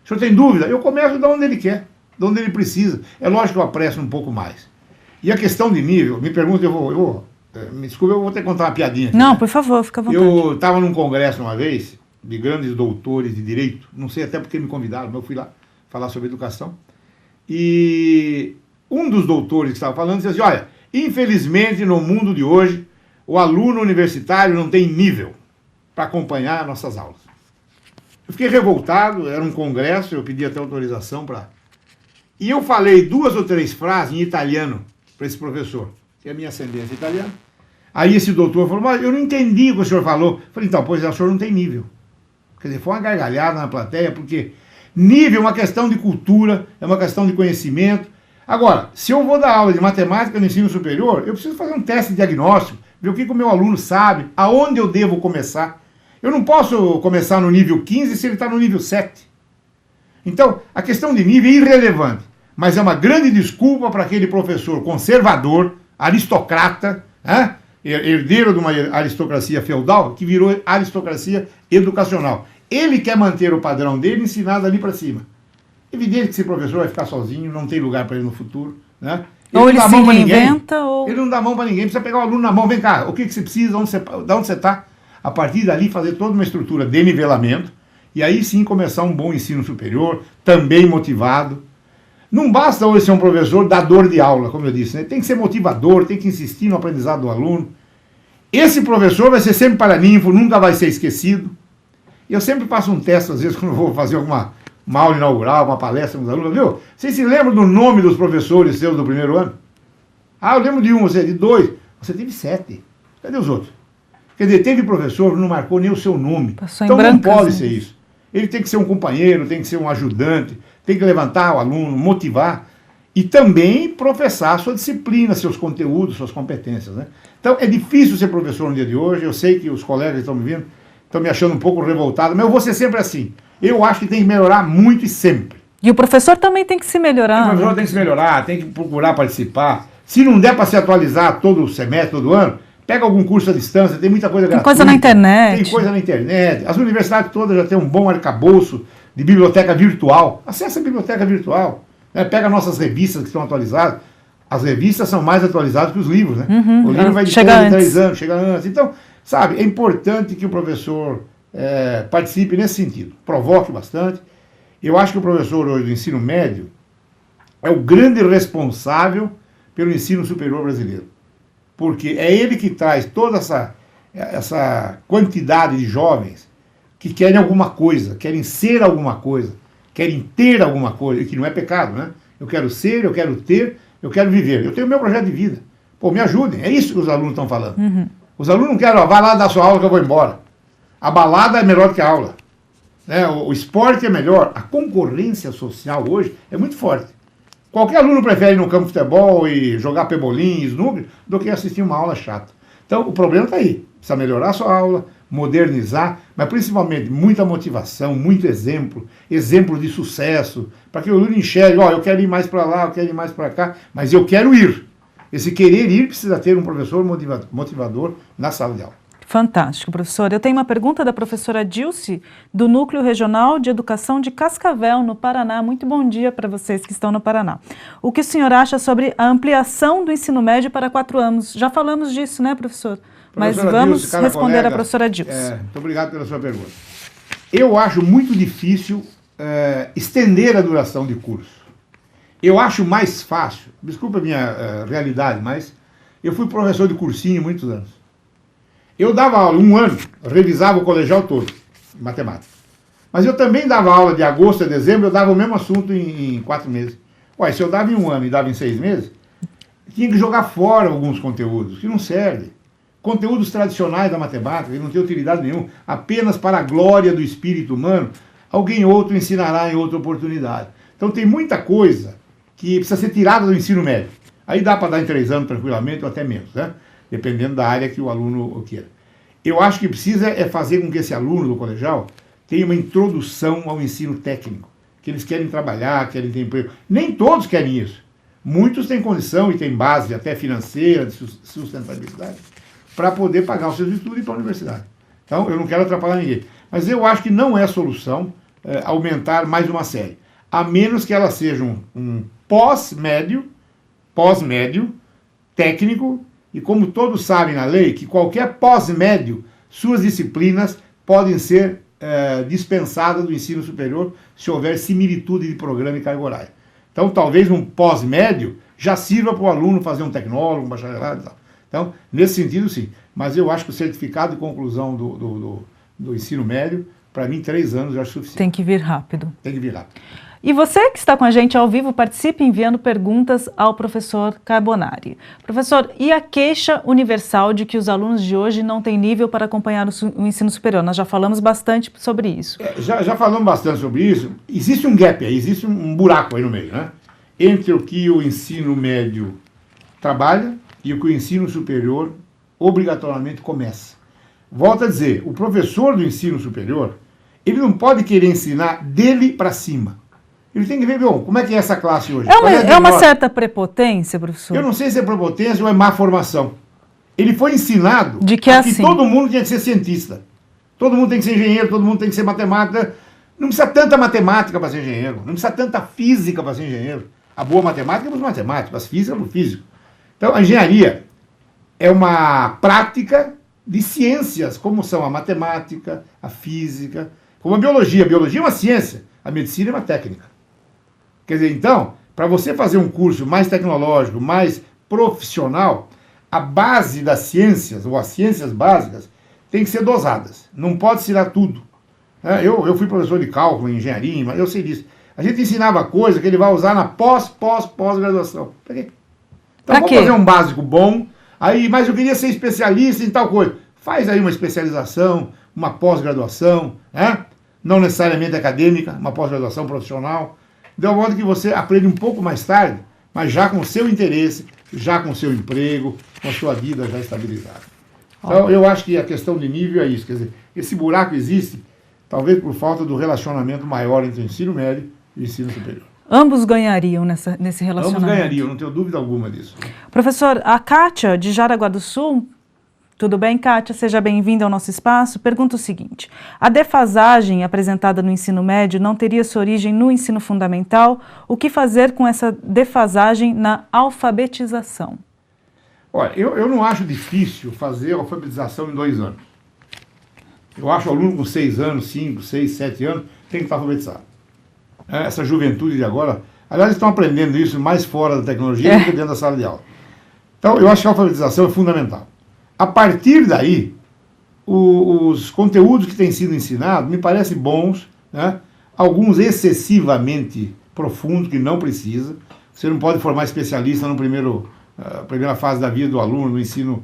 O senhor tem dúvida? Eu começo de onde ele quer, de onde ele precisa. É lógico que eu apresso um pouco mais. E a questão de nível, me pergunta, me desculpa, eu vou ter que contar uma piadinha aqui, não, né? Por favor, fica à vontade. Eu estava num congresso uma vez, de grandes doutores de direito, não sei até porque me convidaram, mas eu fui lá falar sobre educação. E um dos doutores que estava falando disse assim, olha, infelizmente no mundo de hoje, o aluno universitário não tem nível para acompanhar nossas aulas. Eu fiquei revoltado, era um congresso, eu pedi até autorização para... E eu falei 2 ou 3 frases em italiano para esse professor, que é a minha ascendência italiana. Aí esse doutor falou, mas eu não entendi o que o senhor falou. Eu falei, então, pois é, o senhor não tem nível. Quer dizer, foi uma gargalhada na plateia, porque nível é uma questão de cultura, é uma questão de conhecimento. Agora, se eu vou dar aula de matemática no ensino superior, eu preciso fazer um teste de diagnóstico, ver o que o meu aluno sabe, aonde eu devo começar. Eu não posso começar no nível 15 se ele está no nível 7. Então, a questão de nível é irrelevante, mas é uma grande desculpa para aquele professor conservador, aristocrata, herdeiro de uma aristocracia feudal, que virou aristocracia educacional. Ele quer manter o padrão dele ensinado ali para cima. Evidente que esse professor vai ficar sozinho, não tem lugar para ele no futuro, né? Ou ele se reinventa, ou... Ele não dá mão para ninguém, precisa pegar o aluno na mão, vem cá, o que você precisa, de onde você está? A partir dali fazer toda uma estrutura de nivelamento, e aí sim começar um bom ensino superior, também motivado. Não basta hoje ser um professor dador de aula, como eu disse, né? Tem que ser motivador, tem que insistir no aprendizado do aluno. Esse professor vai ser sempre paraninfo, nunca vai ser esquecido. Eu sempre faço um teste, às vezes, quando eu vou fazer uma aula inaugural, uma palestra com os alunos, viu? Vocês se lembram do nome dos professores seus do primeiro ano? Ah, eu lembro de um, você de 2. Você teve 7. Cadê os outros? Quer dizer, teve professor que não marcou nem o seu nome. Então não pode ser isso. Ele tem que ser um companheiro, tem que ser um ajudante, tem que levantar o aluno, motivar e também professar a sua disciplina, seus conteúdos, suas competências, né? Então é difícil ser professor no dia de hoje, eu sei que os colegas que estão me vendo, estão me achando um pouco revoltado, mas eu vou ser sempre assim. Eu acho que tem que melhorar muito e sempre. E o professor também tem que se melhorar. O professor tem que se melhorar, tem que procurar participar. Se não der para se atualizar todo o semestre, todo ano, pega algum curso à distância, tem muita coisa gratuita. Tem coisa na internet. Tem coisa na internet. As universidades todas já têm um bom arcabouço de biblioteca virtual. Acesse a biblioteca virtual. Né? Pega nossas revistas que estão atualizadas. As revistas são mais atualizadas que os livros, né? O livro vai de 3 anos, chega antes. Então, sabe, é importante que o professor participe nesse sentido. Provoque bastante. Eu acho que o professor hoje do ensino médio é o grande responsável pelo ensino superior brasileiro. Porque é ele que traz toda essa quantidade de jovens que querem alguma coisa, querem ser alguma coisa, querem ter alguma coisa, que não é pecado, né? Eu quero ser, eu quero ter, eu quero viver. Eu tenho o meu projeto de vida. Pô, me ajudem. É isso que os alunos estão falando. Os alunos não querem, vai lá dar sua aula que eu vou embora. A balada é melhor que a aula. Né? O esporte é melhor. A concorrência social hoje é muito forte. Qualquer aluno prefere ir no campo de futebol e jogar pebolim, snooker, do que assistir uma aula chata. Então, o problema está aí. Precisa melhorar a sua aula, modernizar, mas principalmente muita motivação, muito exemplo de sucesso, para que o aluno enxergue, eu quero ir mais para lá, eu quero ir mais para cá, mas eu quero ir. Esse querer ir precisa ter um professor motivador na sala de aula. Fantástico, professor. Eu tenho uma pergunta da professora Dilce, do Núcleo Regional de Educação de Cascavel, no Paraná. Muito bom dia para vocês que estão no Paraná. O que o senhor acha sobre a ampliação do ensino médio para 4 anos? Já falamos disso, né, professor? Mas vamos Dilce, responder à professora Dilce. Muito obrigado pela sua pergunta. Eu acho muito difícil estender a duração de curso. Eu acho mais fácil, desculpa a minha realidade, mas Eu fui professor de cursinho muitos anos. Eu dava aula 1 ano, revisava o colegial todo, em matemática. Mas eu também dava aula de agosto a dezembro, eu dava o mesmo assunto em 4 meses. Ué, se eu dava em 1 ano e dava em 6 meses, tinha que jogar fora alguns conteúdos, que não servem. Conteúdos tradicionais da matemática, que não tem utilidade nenhuma, apenas para a glória do espírito humano, alguém outro ensinará em outra oportunidade. Então tem muita coisa que precisa ser tirada do ensino médio. Aí dá para dar em 3 anos tranquilamente, ou até menos, né? Dependendo da área que o aluno queira. Eu acho que precisa fazer com que esse aluno do colegial tenha uma introdução ao ensino técnico, que eles querem trabalhar, querem ter emprego. Nem todos querem isso. Muitos têm condição e têm base até financeira, de sustentabilidade, para poder pagar os seus estudos e ir para a universidade. Então, eu não quero atrapalhar ninguém. Mas eu acho que não é solução aumentar mais uma série. A menos que ela seja um pós-médio, técnico, e como todos sabem na lei, que qualquer pós-médio, suas disciplinas podem ser dispensadas do ensino superior se houver similitude de programa e carga horária. Então, talvez um pós-médio já sirva para o aluno fazer um tecnólogo, um bacharelado e tal. Então, nesse sentido, sim. Mas eu acho que o certificado de conclusão do ensino médio, para mim, 3 anos já é suficiente. Tem que vir rápido. Tem que vir rápido. E você que está com a gente ao vivo, participe enviando perguntas ao professor Carbonari. Professor, e a queixa universal de que os alunos de hoje não têm nível para acompanhar o ensino superior? Nós já falamos bastante sobre isso. Já falamos bastante sobre isso. Existe um gap aí, existe um buraco aí no meio, né? Entre o que o ensino médio trabalha e o que o ensino superior obrigatoriamente começa. Volto a dizer, o professor do ensino superior, ele não pode querer ensinar dele para cima. Ele tem que ver, bom, como é que é essa classe hoje? É uma certa prepotência, professor? Eu não sei se é prepotência ou é má formação. Ele foi ensinado de que assim, todo mundo tinha que ser cientista. Todo mundo tem que ser engenheiro, todo mundo tem que ser matemática. Não precisa tanta matemática para ser engenheiro. Não precisa tanta física para ser engenheiro. A boa matemática é para os matemáticos, as físicas é para o físico. Então, a engenharia é uma prática de ciências, como são a matemática, a física, como a biologia. A biologia é uma ciência, a medicina é uma técnica. Quer dizer, então, para você fazer um curso mais tecnológico, mais profissional, a base das ciências, ou as ciências básicas, tem que ser dosadas. Não pode ensinar tudo. Eu fui professor de cálculo, engenharia, mas eu sei disso. A gente ensinava coisa que ele vai usar na pós-graduação. Para quê? Então vamos fazer um básico bom, mas eu queria ser especialista em tal coisa. Faz aí uma especialização, uma pós-graduação, não necessariamente acadêmica, uma pós-graduação profissional. De modo que você aprende um pouco mais tarde, mas já com o seu interesse, já com o seu emprego, com a sua vida já estabilizada. Então, eu acho que a questão de nível é isso. Quer dizer, esse buraco existe, talvez por falta do relacionamento maior entre o ensino médio e o ensino superior. Ambos ganhariam nesse relacionamento? Ambos ganhariam, não tenho dúvida alguma disso. Professor, a Kátia, de Jaraguá do Sul, tudo bem, Kátia? Seja bem-vinda ao nosso espaço. Pergunta o seguinte: a defasagem apresentada no ensino médio não teria sua origem no ensino fundamental? O que fazer com essa defasagem na alfabetização? Olha, eu não acho difícil fazer alfabetização em 2 anos. Eu acho que o aluno com 6 anos, 5, 6, 7 anos, tem que estar alfabetizado. Essa juventude de agora, aliás, estão aprendendo isso mais fora da tecnologia do que dentro da sala de aula. Então, eu acho que a alfabetização é fundamental. A partir daí, os conteúdos que têm sido ensinados me parecem bons, alguns excessivamente profundos, que não precisa. Você não pode formar especialista na primeira fase da vida do aluno, no ensino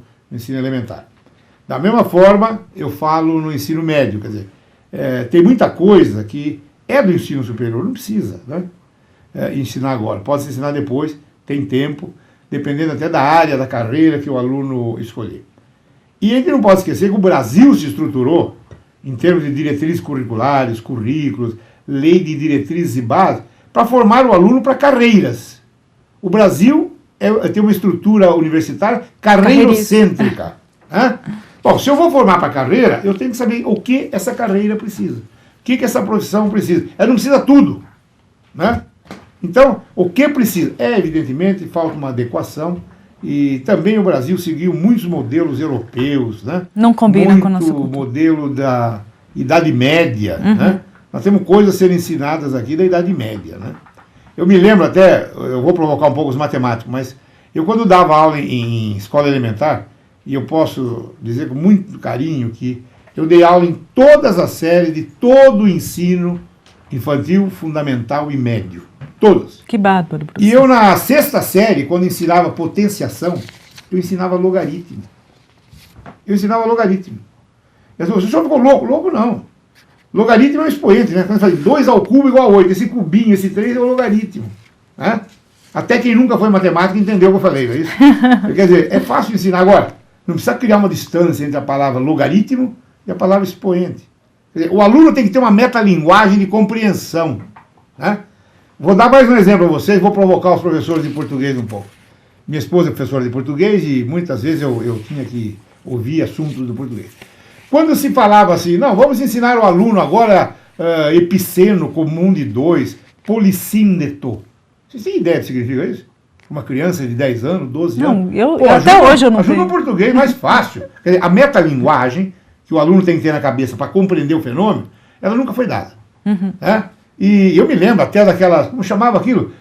elementar. Da mesma forma, eu falo no ensino médio, quer dizer, tem muita coisa que é do ensino superior, não precisa ensinar agora. Pode se ensinar depois, tem tempo, dependendo até da área, da carreira que o aluno escolher. E a gente não pode esquecer que o Brasil se estruturou, em termos de diretrizes curriculares, currículos, lei de diretrizes e bases, para formar o aluno para carreiras. O Brasil tem uma estrutura universitária carreirocêntrica. Bom, se eu vou formar para carreira, eu tenho que saber o que essa carreira precisa. O que essa profissão precisa. Ela não precisa tudo. Então, o que precisa? Evidentemente, falta uma adequação. E também o Brasil seguiu muitos modelos europeus, Não combina com a nossa cultura. Muito modelo da Idade Média, Nós temos coisas a serem ensinadas aqui da Idade Média, Eu me lembro até, eu vou provocar um pouco os matemáticos, mas Eu, quando dava aula em escola elementar, e eu posso dizer com muito carinho que eu dei aula em todas as séries de todo o ensino infantil, fundamental e médio. Todas. Que bárbaro, professor. E eu, na sexta série, quando ensinava potenciação, eu ensinava logaritmo. Eu ensinava logaritmo. Eu disse, o senhor ficou louco? Louco não. Logaritmo é um expoente, né? Quando eu falei 2 ao cubo igual a 8, esse cubinho, esse 3 é o logaritmo. Né? Até quem nunca foi matemática entendeu o que eu falei, não é isso? Quer dizer, é fácil ensinar. Agora, não precisa criar uma distância entre a palavra logaritmo e a palavra expoente. Quer dizer, o aluno tem que ter uma metalinguagem de compreensão. Né? Vou dar mais um exemplo a vocês, vou provocar os professores de português um pouco. Minha esposa é professora de português e muitas vezes eu tinha que ouvir assuntos do português. Quando se falava assim, não, vamos ensinar o aluno agora epiceno comum de 2, policíndeto. Vocês têm ideia do que significa isso? Uma criança de 10 anos, 12 anos? Não, até hoje eu não tenho. Ajuda o português mais fácil. Quer dizer, a metalinguagem que o aluno tem que ter na cabeça para compreender o fenômeno, ela nunca foi dada. Né? E eu me lembro até daquela, como chamava aquilo?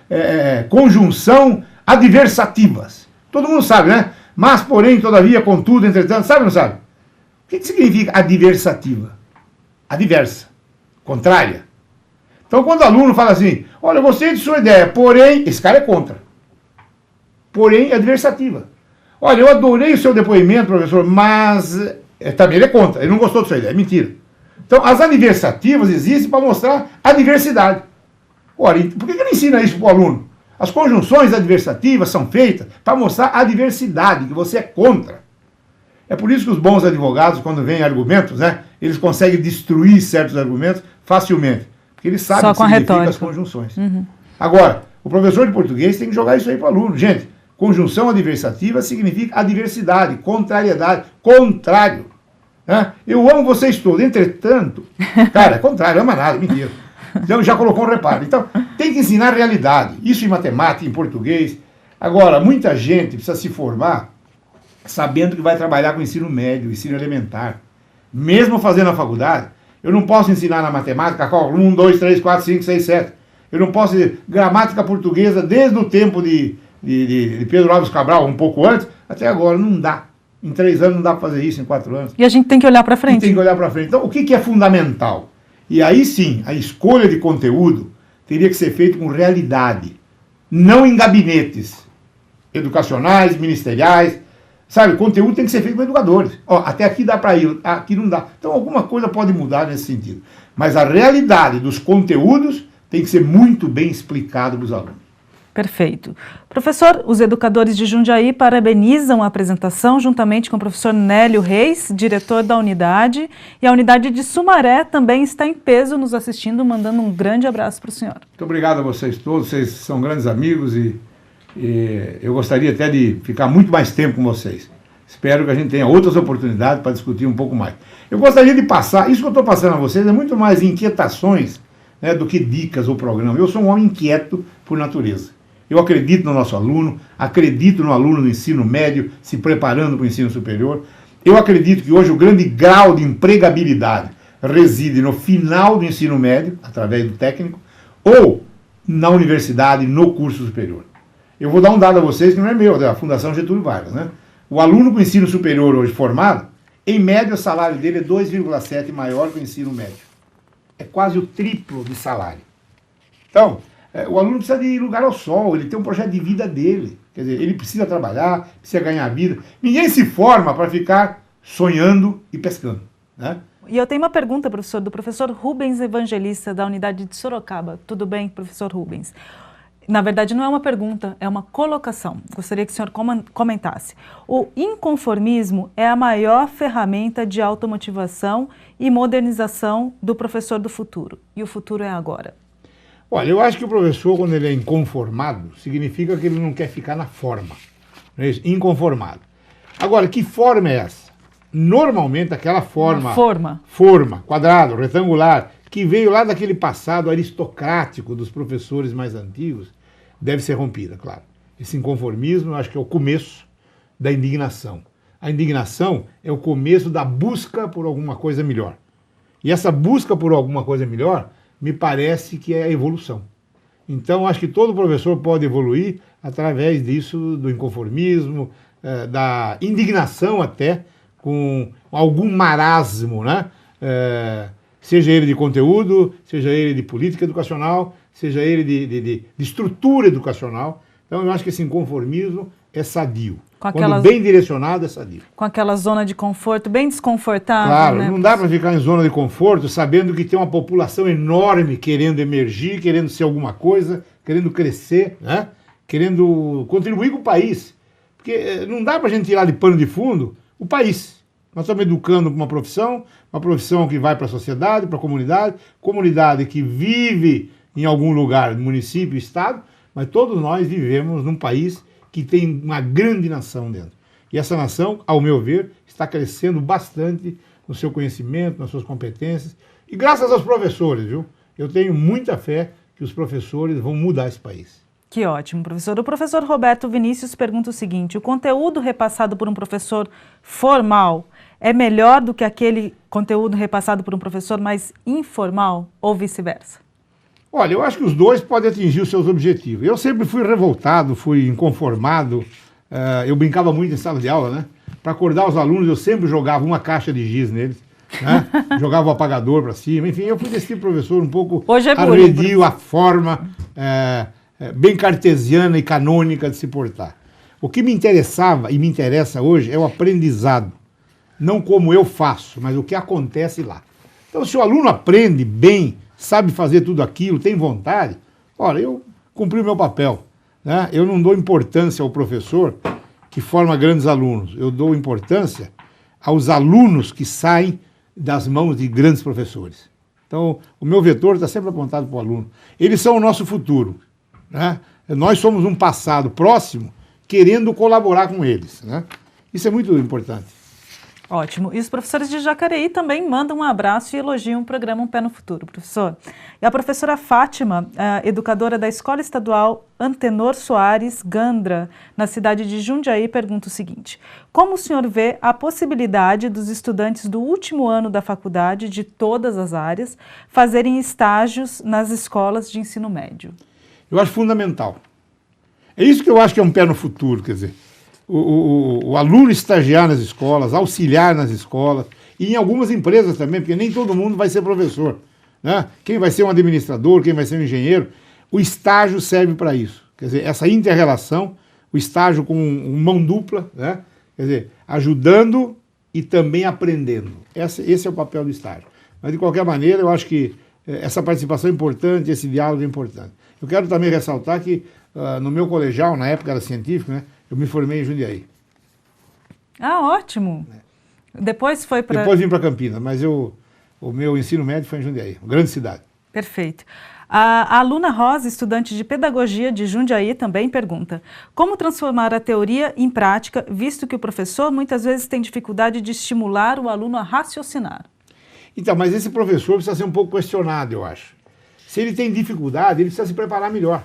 Conjunção adversativas. Todo mundo sabe, né? Mas, porém, todavia, contudo, entretanto, sabe ou não sabe? O que significa adversativa? Adversa. Contrária. Então, quando o aluno fala assim, olha, eu gostei de sua ideia, porém, esse cara é contra. Porém, é adversativa. Olha, eu adorei o seu depoimento, professor, mas também ele é contra, ele não gostou da sua ideia, é mentira. Então, as adversativas existem para mostrar a diversidade. Ora, por que não ensina isso para o aluno? As conjunções adversativas são feitas para mostrar a diversidade, que você é contra. É por isso que os bons advogados, quando vêm argumentos, né, eles conseguem destruir certos argumentos facilmente. Porque eles sabem o que significa as conjunções. Agora, o professor de português tem que jogar isso aí para o aluno. Gente, conjunção adversativa significa adversidade, contrariedade, contrário. Né? Eu amo vocês todos, entretanto, cara, é contrário, ama nada, mentira. Então já colocou um reparo. Então, tem que ensinar a realidade. Isso em matemática, em português. Agora, muita gente precisa se formar sabendo que vai trabalhar com ensino médio, ensino elementar. Mesmo fazendo a faculdade, eu não posso ensinar na matemática, 1, 2, 3, 4, 5, 6, 7. Eu não posso gramática portuguesa desde o tempo de Pedro Álvares Cabral, um pouco antes, até agora. Não dá. Em 3 anos não dá para fazer isso, em 4 anos. E a gente tem que olhar para frente. Tem que olhar para frente. Então, o que é fundamental? E aí sim, a escolha de conteúdo teria que ser feita com realidade, não em gabinetes educacionais, ministeriais. Sabe, o conteúdo tem que ser feito com educadores. Ó, até aqui dá para ir, aqui não dá. Então alguma coisa pode mudar nesse sentido. Mas a realidade dos conteúdos tem que ser muito bem explicado para os alunos. Perfeito. Professor, os educadores de Jundiaí parabenizam a apresentação juntamente com o professor Nélio Reis, diretor da unidade, e a unidade de Sumaré também está em peso nos assistindo, mandando um grande abraço para o senhor. Muito obrigado a vocês todos, vocês são grandes amigos e eu gostaria até de ficar muito mais tempo com vocês. Espero que a gente tenha outras oportunidades para discutir um pouco mais. Eu gostaria de passar, isso que eu estou passando a vocês é muito mais inquietações, né, do que dicas ou programa. Eu sou um homem inquieto por natureza. Eu acredito no nosso aluno, acredito no aluno do ensino médio se preparando para o ensino superior. Eu acredito que hoje o grande grau de empregabilidade reside no final do ensino médio, através do técnico, ou na universidade, no curso superior. Eu vou dar um dado a vocês que não é meu, é da Fundação Getúlio Vargas. Né? O aluno com ensino superior hoje formado, em média o salário dele é 2,7 maior que o ensino médio. É quase o triplo de salário. Então, o aluno precisa de lugar ao sol, ele tem um projeto de vida dele. Quer dizer, ele precisa trabalhar, precisa ganhar vida. Ninguém se forma para ficar sonhando e pescando. Né? E eu tenho uma pergunta, professor, do professor Rubens Evangelista, da unidade de Sorocaba. Tudo bem, professor Rubens? Na verdade, não é uma pergunta, é uma colocação. Gostaria que o senhor comentasse. O inconformismo é a maior ferramenta de automotivação e modernização do professor do futuro. E o futuro é agora. Olha, eu acho que o professor, quando ele é inconformado, significa que ele não quer ficar na forma. Não é isso? Inconformado. Agora, que forma é essa? Normalmente aquela forma... Forma, quadrado, retangular, que veio lá daquele passado aristocrático dos professores mais antigos, deve ser rompida, claro. Esse inconformismo, eu acho que é o começo da indignação. A indignação é o começo da busca por alguma coisa melhor. E essa busca por alguma coisa melhor, me parece que é a evolução. Então, acho que todo professor pode evoluir através disso, do inconformismo, da indignação até, com algum marasmo, né? Seja ele de conteúdo, seja ele de política educacional, seja ele de estrutura educacional. Então, eu acho que esse inconformismo é sadio. Quando bem direcionado, é sadio. Com aquela zona de conforto bem desconfortável, claro, né? Não dá para ficar em zona de conforto sabendo que tem uma população enorme querendo emergir, querendo ser alguma coisa, querendo crescer, né? Querendo contribuir com o país. Porque não dá para a gente tirar de pano de fundo o país. Nós estamos educando para uma profissão que vai para a sociedade, para a comunidade que vive em algum lugar, município, estado, mas todos nós vivemos num país que tem uma grande nação dentro. E essa nação, ao meu ver, está crescendo bastante no seu conhecimento, nas suas competências, e graças aos professores, viu? Eu tenho muita fé que os professores vão mudar esse país. Que ótimo, professor. O professor Roberto Vinícius pergunta o seguinte: o conteúdo repassado por um professor formal é melhor do que aquele conteúdo repassado por um professor mais informal ou vice-versa? Olha, eu acho que os dois podem atingir os seus objetivos. Eu sempre fui revoltado, fui inconformado, eu brincava muito em sala de aula, né? Para acordar os alunos, eu sempre jogava uma caixa de giz neles, né? Jogava o apagador para cima, enfim, eu fui desse tipo de professor um pouco arredio a forma bem cartesiana e canônica de se portar. O que me interessava e me interessa hoje é o aprendizado, não como eu faço, mas o que acontece lá. Então, se o aluno aprende bem, sabe fazer tudo aquilo, tem vontade, olha, eu cumpri o meu papel, né? Eu não dou importância ao professor que forma grandes alunos, eu dou importância aos alunos que saem das mãos de grandes professores. Então, o meu vetor está sempre apontado para o aluno. Eles são o nosso futuro, né? Nós somos um passado próximo querendo colaborar com eles, né? Isso é muito importante. Ótimo. E os professores de Jacareí também mandam um abraço e elogiam o programa Um Pé no Futuro, professor. E a professora Fátima, educadora da Escola Estadual Antenor Soares Gandra, na cidade de Jundiaí, pergunta o seguinte: como o senhor vê a possibilidade dos estudantes do último ano da faculdade, de todas as áreas, fazerem estágios nas escolas de ensino médio? Eu acho fundamental. É isso que eu acho que é um pé no futuro, quer dizer, o aluno estagiar nas escolas, auxiliar nas escolas, e em algumas empresas também, porque nem todo mundo vai ser professor, né? Quem vai ser um administrador, quem vai ser um engenheiro, o estágio serve para isso. Quer dizer, essa inter-relação, o estágio com mão dupla, né? Quer dizer, ajudando e também aprendendo. Esse é o papel do estágio. Mas, de qualquer maneira, eu acho que essa participação é importante, esse diálogo é importante. Eu quero também ressaltar que no meu colegial, na época era científico, né? Eu me formei em Jundiaí. Ah, ótimo. Depois foi para... Depois vim para Campinas, mas o meu ensino médio foi em Jundiaí, uma grande cidade. Perfeito. A aluna Rosa, estudante de pedagogia de Jundiaí, também pergunta: como transformar a teoria em prática, visto que o professor muitas vezes tem dificuldade de estimular o aluno a raciocinar? Então, mas esse professor precisa ser um pouco questionado, eu acho. Se ele tem dificuldade, ele precisa se preparar melhor.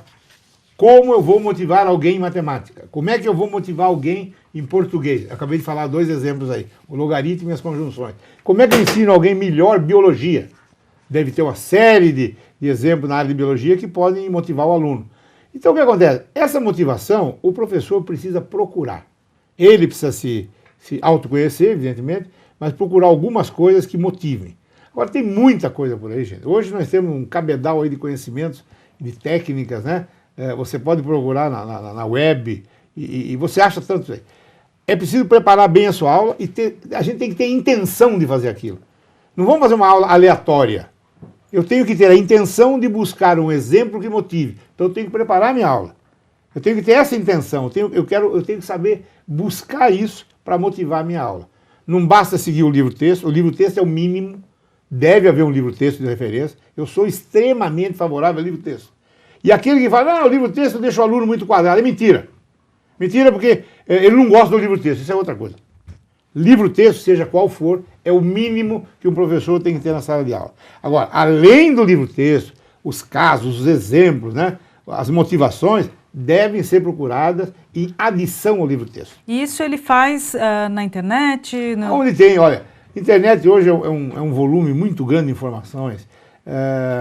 Como eu vou motivar alguém em matemática? Como é que eu vou motivar alguém em português? Acabei de falar 2 exemplos aí, o logaritmo e as conjunções. Como é que eu ensino alguém melhor biologia? Deve ter uma série de exemplos na área de biologia que podem motivar o aluno. Então, o que acontece? Essa motivação, o professor precisa procurar. Ele precisa se autoconhecer, evidentemente, mas procurar algumas coisas que motivem. Agora, tem muita coisa por aí, gente. Hoje nós temos um cabedal aí de conhecimentos, de técnicas, né? Você pode procurar na web e você acha tanto aí. É preciso preparar bem a sua aula e a gente tem que ter intenção de fazer aquilo. Não vamos fazer uma aula aleatória. Eu tenho que ter a intenção de buscar um exemplo que motive. Então eu tenho que preparar a minha aula. Eu tenho que ter essa intenção. Eu tenho que saber buscar isso para motivar a minha aula. Não basta seguir o livro-texto. O livro-texto é o mínimo. Deve haver um livro-texto de referência. Eu sou extremamente favorável ao livro-texto. E aquele que fala, o livro-texto deixa o aluno muito quadrado, é mentira. Mentira porque ele não gosta do livro-texto, isso é outra coisa. Livro-texto, seja qual for, é o mínimo que um professor tem que ter na sala de aula. Agora, além do livro-texto, os casos, os exemplos, né, as motivações devem ser procuradas em adição ao livro-texto. E isso ele faz na internet? Onde tem, olha, internet hoje é um volume muito grande de informações.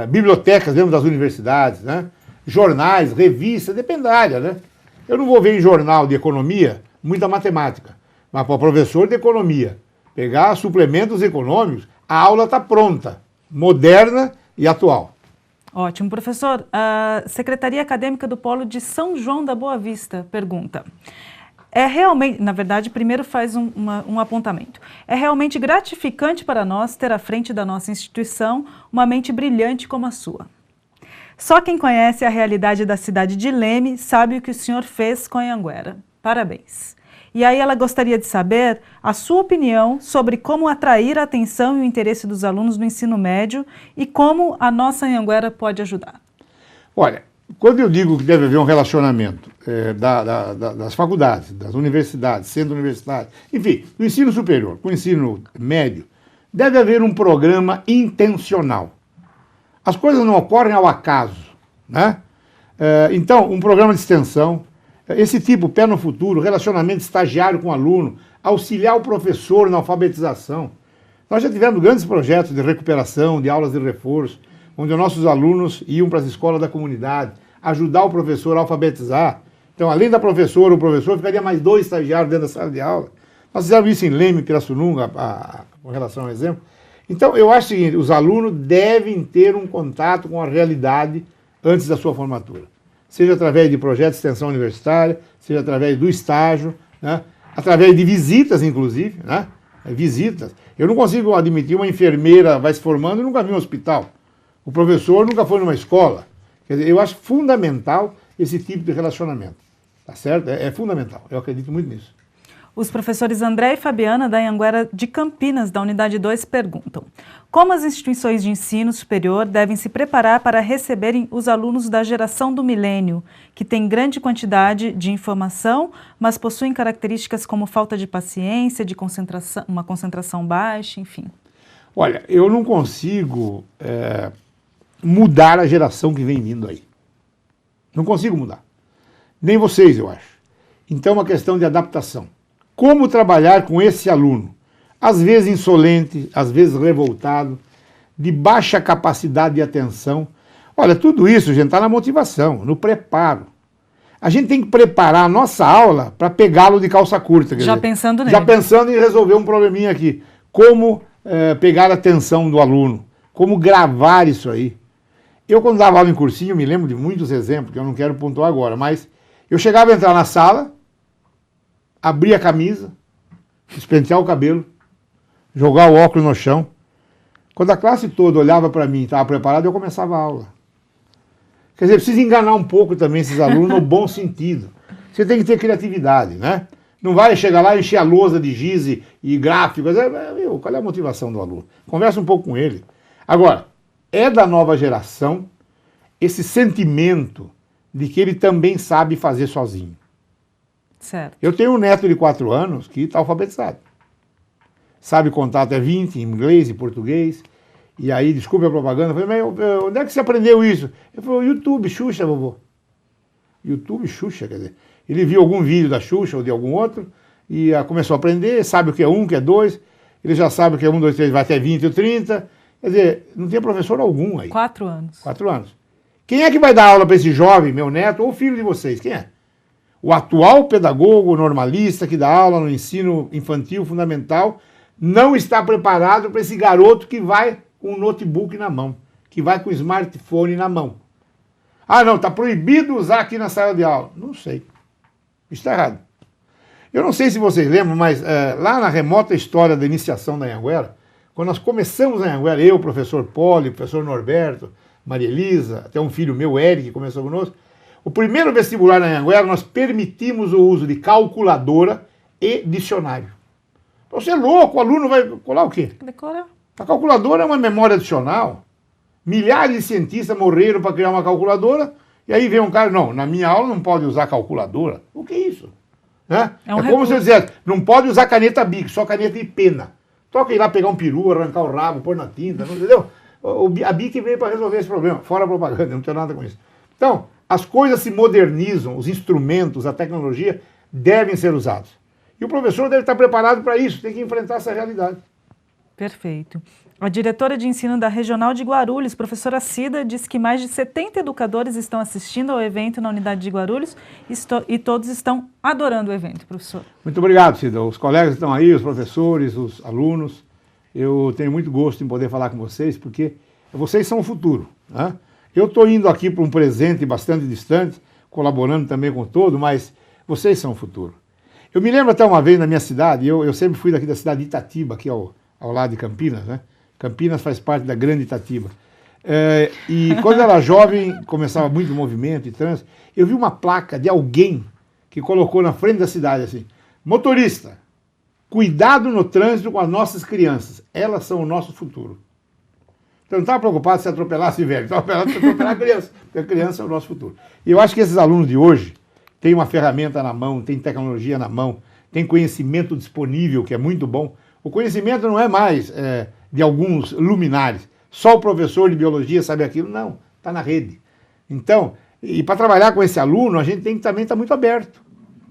Bibliotecas mesmo das universidades, né? jornais, revistas, depende da área, né? Eu não vou ver em jornal de economia muita matemática, mas para o professor de economia pegar suplementos econômicos, a aula está pronta, moderna e atual. Ótimo. Professor, a Secretaria Acadêmica do Polo de São João da Boa Vista pergunta: é realmente, na verdade, primeiro faz um apontamento. É realmente gratificante para nós ter à frente da nossa instituição uma mente brilhante como a sua. Só quem conhece a realidade da cidade de Leme sabe o que o senhor fez com a Anhanguera. Parabéns. E aí ela gostaria de saber a sua opinião sobre como atrair a atenção e o interesse dos alunos no ensino médio e como a nossa Anhanguera pode ajudar. Olha, quando eu digo que deve haver um relacionamento das faculdades, das universidades, centro universitário, enfim, do ensino superior com o ensino médio, deve haver um programa intencional. As coisas não ocorrem ao acaso, né? Então, um programa de extensão, esse tipo, pé no futuro, relacionamento estagiário com aluno, auxiliar o professor na alfabetização. Nós já tivemos grandes projetos de recuperação, de aulas de reforço, onde os nossos alunos iam para as escolas da comunidade, ajudar o professor a alfabetizar. Então, além da professora, o professor ficaria mais 2 estagiários dentro da sala de aula. Nós fizemos isso em Leme, Pirassununga, com relação ao exemplo. Então, eu acho o seguinte, os alunos devem ter um contato com a realidade antes da sua formatura. Seja através de projetos de extensão universitária, seja através do estágio, né? Através de visitas, inclusive, né? Visitas. Eu não consigo admitir uma enfermeira vai se formando e nunca vi um hospital. O professor nunca foi numa escola. Quer dizer, eu acho fundamental esse tipo de relacionamento. Tá certo? É fundamental. Eu acredito muito nisso. Os professores André e Fabiana, da Anhanguera de Campinas, da Unidade 2, perguntam: como as instituições de ensino superior devem se preparar para receberem os alunos da geração do milênio, que tem grande quantidade de informação, mas possuem características como falta de paciência, de concentração, uma concentração baixa, enfim? Olha, eu não consigo mudar a geração que vem vindo aí. Não consigo mudar. Nem vocês, eu acho. Então, é uma questão de adaptação. Como trabalhar com esse aluno? Às vezes insolente, às vezes revoltado, de baixa capacidade de atenção. Olha, tudo isso, gente, está na motivação, no preparo. A gente tem que preparar a nossa aula para pegá-lo de calça curta. Já pensando nele. Já pensando em resolver um probleminha aqui. Como pegar a atenção do aluno, como gravar isso aí. Eu, quando dava aula em cursinho, me lembro de muitos exemplos, que eu não quero pontuar agora, mas eu chegava a entrar na sala, abrir a camisa, despentear o cabelo, jogar o óculos no chão. Quando a classe toda olhava para mim e estava preparado, eu começava a aula. Quer dizer, precisa enganar um pouco também esses alunos no bom sentido. Você tem que ter criatividade, né? Não vai chegar lá e encher a lousa de giz e gráficos. Qual é a motivação do aluno? Conversa um pouco com ele. Agora, é da nova geração esse sentimento de que ele também sabe fazer sozinho. Certo. Eu tenho um neto de 4 anos que está alfabetizado. Sabe contar até 20 em inglês e português. E aí, desculpe a propaganda, eu falei, mas onde é que você aprendeu isso? Ele falou, YouTube, Xuxa, vovô. YouTube, Xuxa, quer dizer, ele viu algum vídeo da Xuxa ou de algum outro e começou a aprender, sabe o que é 1, o que é 2, ele já sabe o que é 1, 2, 3, vai até 20 ou 30. Quer dizer, não tem professor algum aí. 4 anos. 4 anos. Quem é que vai dar aula para esse jovem, meu neto, ou filho de vocês? Quem é? O atual pedagogo normalista que dá aula no ensino infantil fundamental não está preparado para esse garoto que vai com o notebook na mão, que vai com o smartphone na mão. Ah, não, está proibido usar aqui na sala de aula. Não sei. Isso está errado. Eu não sei se vocês lembram, mas lá na remota história da iniciação da Anhanguera, quando nós começamos a Anhanguera, eu, o professor Poli, o professor Norberto, Maria Elisa, até um filho meu, Eric, que começou conosco, o primeiro vestibular na Anhanguera, nós permitimos o uso de calculadora e dicionário. Então, você é louco, o aluno vai colar o quê? Decorar. A calculadora é uma memória adicional. Milhares de cientistas morreram para criar uma calculadora, e aí vem um cara, não, na minha aula não pode usar calculadora. O que é isso? Né? É como se eu dissesse, não pode usar caneta Bic, só caneta e pena. Toca ir lá pegar um peru, arrancar o rabo, pôr na tinta, não entendeu? A Bic veio para resolver esse problema, fora a propaganda, não tem nada com isso. Então, as coisas se modernizam, os instrumentos, a tecnologia devem ser usados. E o professor deve estar preparado para isso, tem que enfrentar essa realidade. Perfeito. A diretora de ensino da Regional de Guarulhos, professora Cida, disse que mais de 70 educadores estão assistindo ao evento na unidade de Guarulhos e todos estão adorando o evento, professor. Muito obrigado, Cida. Os colegas estão aí, os professores, os alunos. Eu tenho muito gosto em poder falar com vocês, porque vocês são o futuro, né? Eu estou indo aqui para um presente bastante distante, colaborando também com todo, mas vocês são o futuro. Eu me lembro até uma vez na minha cidade, eu sempre fui daqui da cidade de Itatiba, aqui ao lado de Campinas, né? Campinas faz parte da grande Itatiba. E quando eu era jovem, começava muito movimento e trânsito, eu vi uma placa de alguém que colocou na frente da cidade assim: motorista, cuidado no trânsito com as nossas crianças, elas são o nosso futuro. Então não estava preocupado se atropelasse velho, estava preocupado se atropelar a criança, porque a criança é o nosso futuro. E eu acho que esses alunos de hoje têm uma ferramenta na mão, têm tecnologia na mão, têm conhecimento disponível, que é muito bom. O conhecimento não é mais de alguns luminares. Só o professor de biologia sabe aquilo. Não, está na rede. Então, e para trabalhar com esse aluno, a gente tem que também estar muito aberto,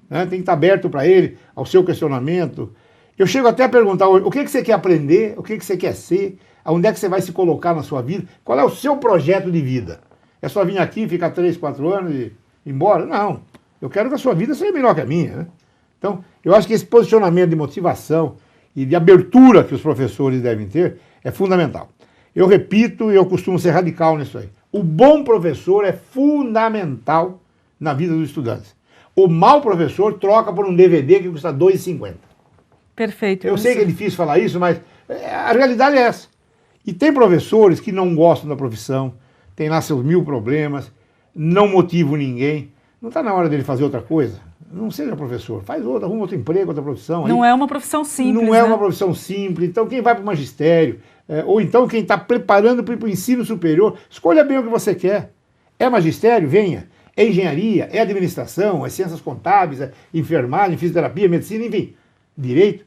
né? Tem que estar aberto para ele, ao seu questionamento. Eu chego até a perguntar hoje, o que você quer aprender, o que você quer ser, aonde é que você vai se colocar na sua vida, qual é o seu projeto de vida? É só vir aqui, ficar 3, 4 anos e ir embora? Não, eu quero que a sua vida seja melhor que a minha, né? Então, eu acho que esse posicionamento de motivação e de abertura que os professores devem ter é fundamental. Eu repito e eu costumo ser radical nisso aí. O bom professor é fundamental na vida dos estudantes. O mau professor troca por um DVD que custa R$ 2,50. Perfeito. Eu sei que é difícil falar isso, mas a realidade é essa. E tem professores que não gostam da profissão, tem lá seus 1000 problemas, não motivam ninguém. Não está na hora dele fazer outra coisa? Não seja professor, faz outra, arruma outro emprego, outra profissão. Não é uma profissão simples. Não é uma profissão simples. Então, quem vai para o magistério, ou então quem está preparando para ir para o ensino superior, escolha bem o que você quer. É magistério? Venha. É engenharia, é administração, é ciências contábeis, é enfermagem, fisioterapia, medicina, enfim, direito.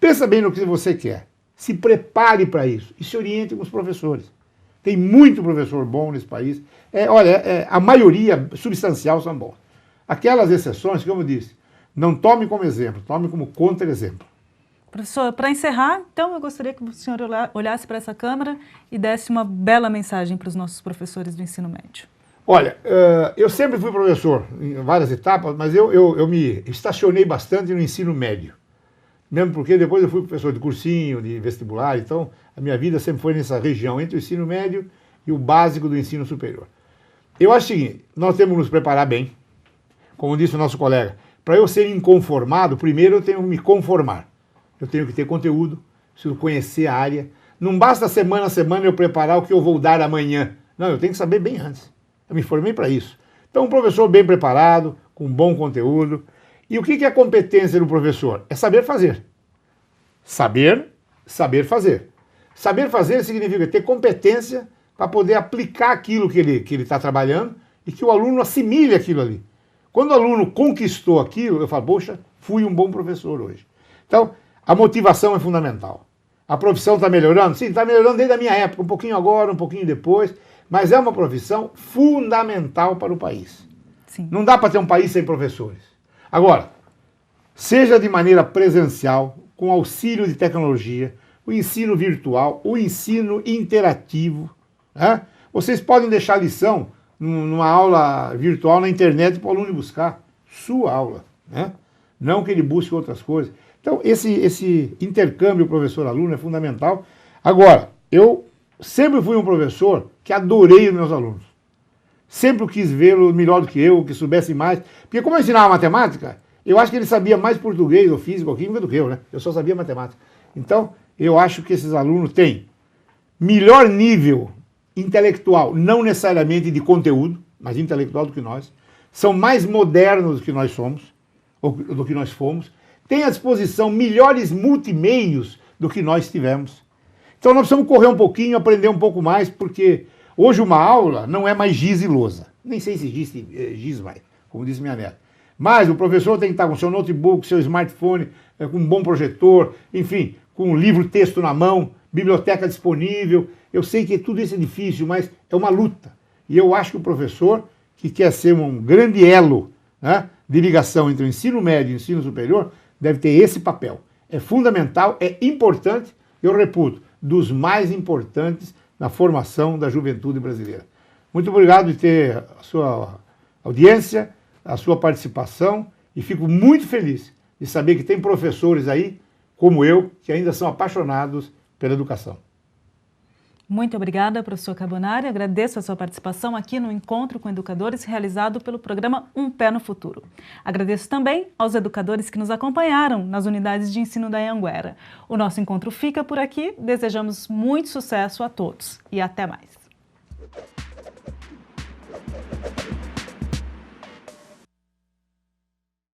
Pensa bem no que você quer. Se prepare para isso e se oriente com os professores. Tem muito professor bom nesse país. A maioria substancial são bons. Aquelas exceções, como eu disse, não tome como exemplo, tome como contra-exemplo. Professor, para encerrar, então eu gostaria que o senhor olhasse para essa câmera e desse uma bela mensagem para os nossos professores do ensino médio. Olha, eu sempre fui professor em várias etapas, mas eu me estacionei bastante no ensino médio. Mesmo porque depois eu fui professor de cursinho, de vestibular, então a minha vida sempre foi nessa região, entre o ensino médio e o básico do ensino superior. Eu acho o seguinte, nós temos que nos preparar bem, como disse o nosso colega, para eu ser inconformado, primeiro eu tenho que me conformar. Eu tenho que ter conteúdo, preciso conhecer a área. Não basta semana a semana eu preparar o que eu vou dar amanhã. Não, eu tenho que saber bem antes. Eu me formei para isso. Então, um professor bem preparado, com bom conteúdo. E o que é a competência do professor? É saber fazer. Saber fazer. Saber fazer significa ter competência para poder aplicar aquilo que ele está trabalhando e que o aluno assimile aquilo ali. Quando o aluno conquistou aquilo, eu falo, poxa, fui um bom professor hoje. Então, a motivação é fundamental. A profissão está melhorando? Sim, está melhorando desde a minha época, um pouquinho agora, um pouquinho depois, mas é uma profissão fundamental para o país. Sim. Não dá para ter um país sem professores. Agora, seja de maneira presencial, com auxílio de tecnologia, o ensino virtual, o ensino interativo, né? Vocês podem deixar lição numa aula virtual na internet para o aluno buscar sua aula, né? Não que ele busque outras coisas. Então, esse intercâmbio professor-aluno é fundamental. Agora, eu sempre fui um professor que adorei os meus alunos. Sempre quis vê-lo melhor do que eu, que soubesse mais. Porque como eu ensinava matemática, eu acho que ele sabia mais português, ou física, ou química do que eu, né? Eu só sabia matemática. Então, eu acho que esses alunos têm melhor nível intelectual, não necessariamente de conteúdo, mas intelectual do que nós. São mais modernos do que nós somos, ou do que nós fomos. Têm à disposição melhores multimeios do que nós tivemos. Então nós precisamos correr um pouquinho, aprender um pouco mais, porque hoje uma aula não é mais giz e lousa. Nem sei se existe giz mais, como disse minha neta. Mas o professor tem que estar com seu notebook, seu smartphone, com um bom projetor, enfim, com um livro-texto na mão, biblioteca disponível. Eu sei que tudo isso é difícil, mas é uma luta. E eu acho que o professor, que quer ser um grande elo, né, de ligação entre o ensino médio e o ensino superior, deve ter esse papel. É fundamental, é importante, eu reputo, dos mais importantes na formação da juventude brasileira. Muito obrigado de ter a sua audiência, a sua participação, e fico muito feliz de saber que tem professores aí, como eu, que ainda são apaixonados pela educação. Muito obrigada, professor Carbonari. Agradeço a sua participação aqui no Encontro com Educadores, realizado pelo programa Um Pé no Futuro. Agradeço também aos educadores que nos acompanharam nas unidades de ensino da Anhanguera. O nosso encontro fica por aqui. Desejamos muito sucesso a todos e até mais.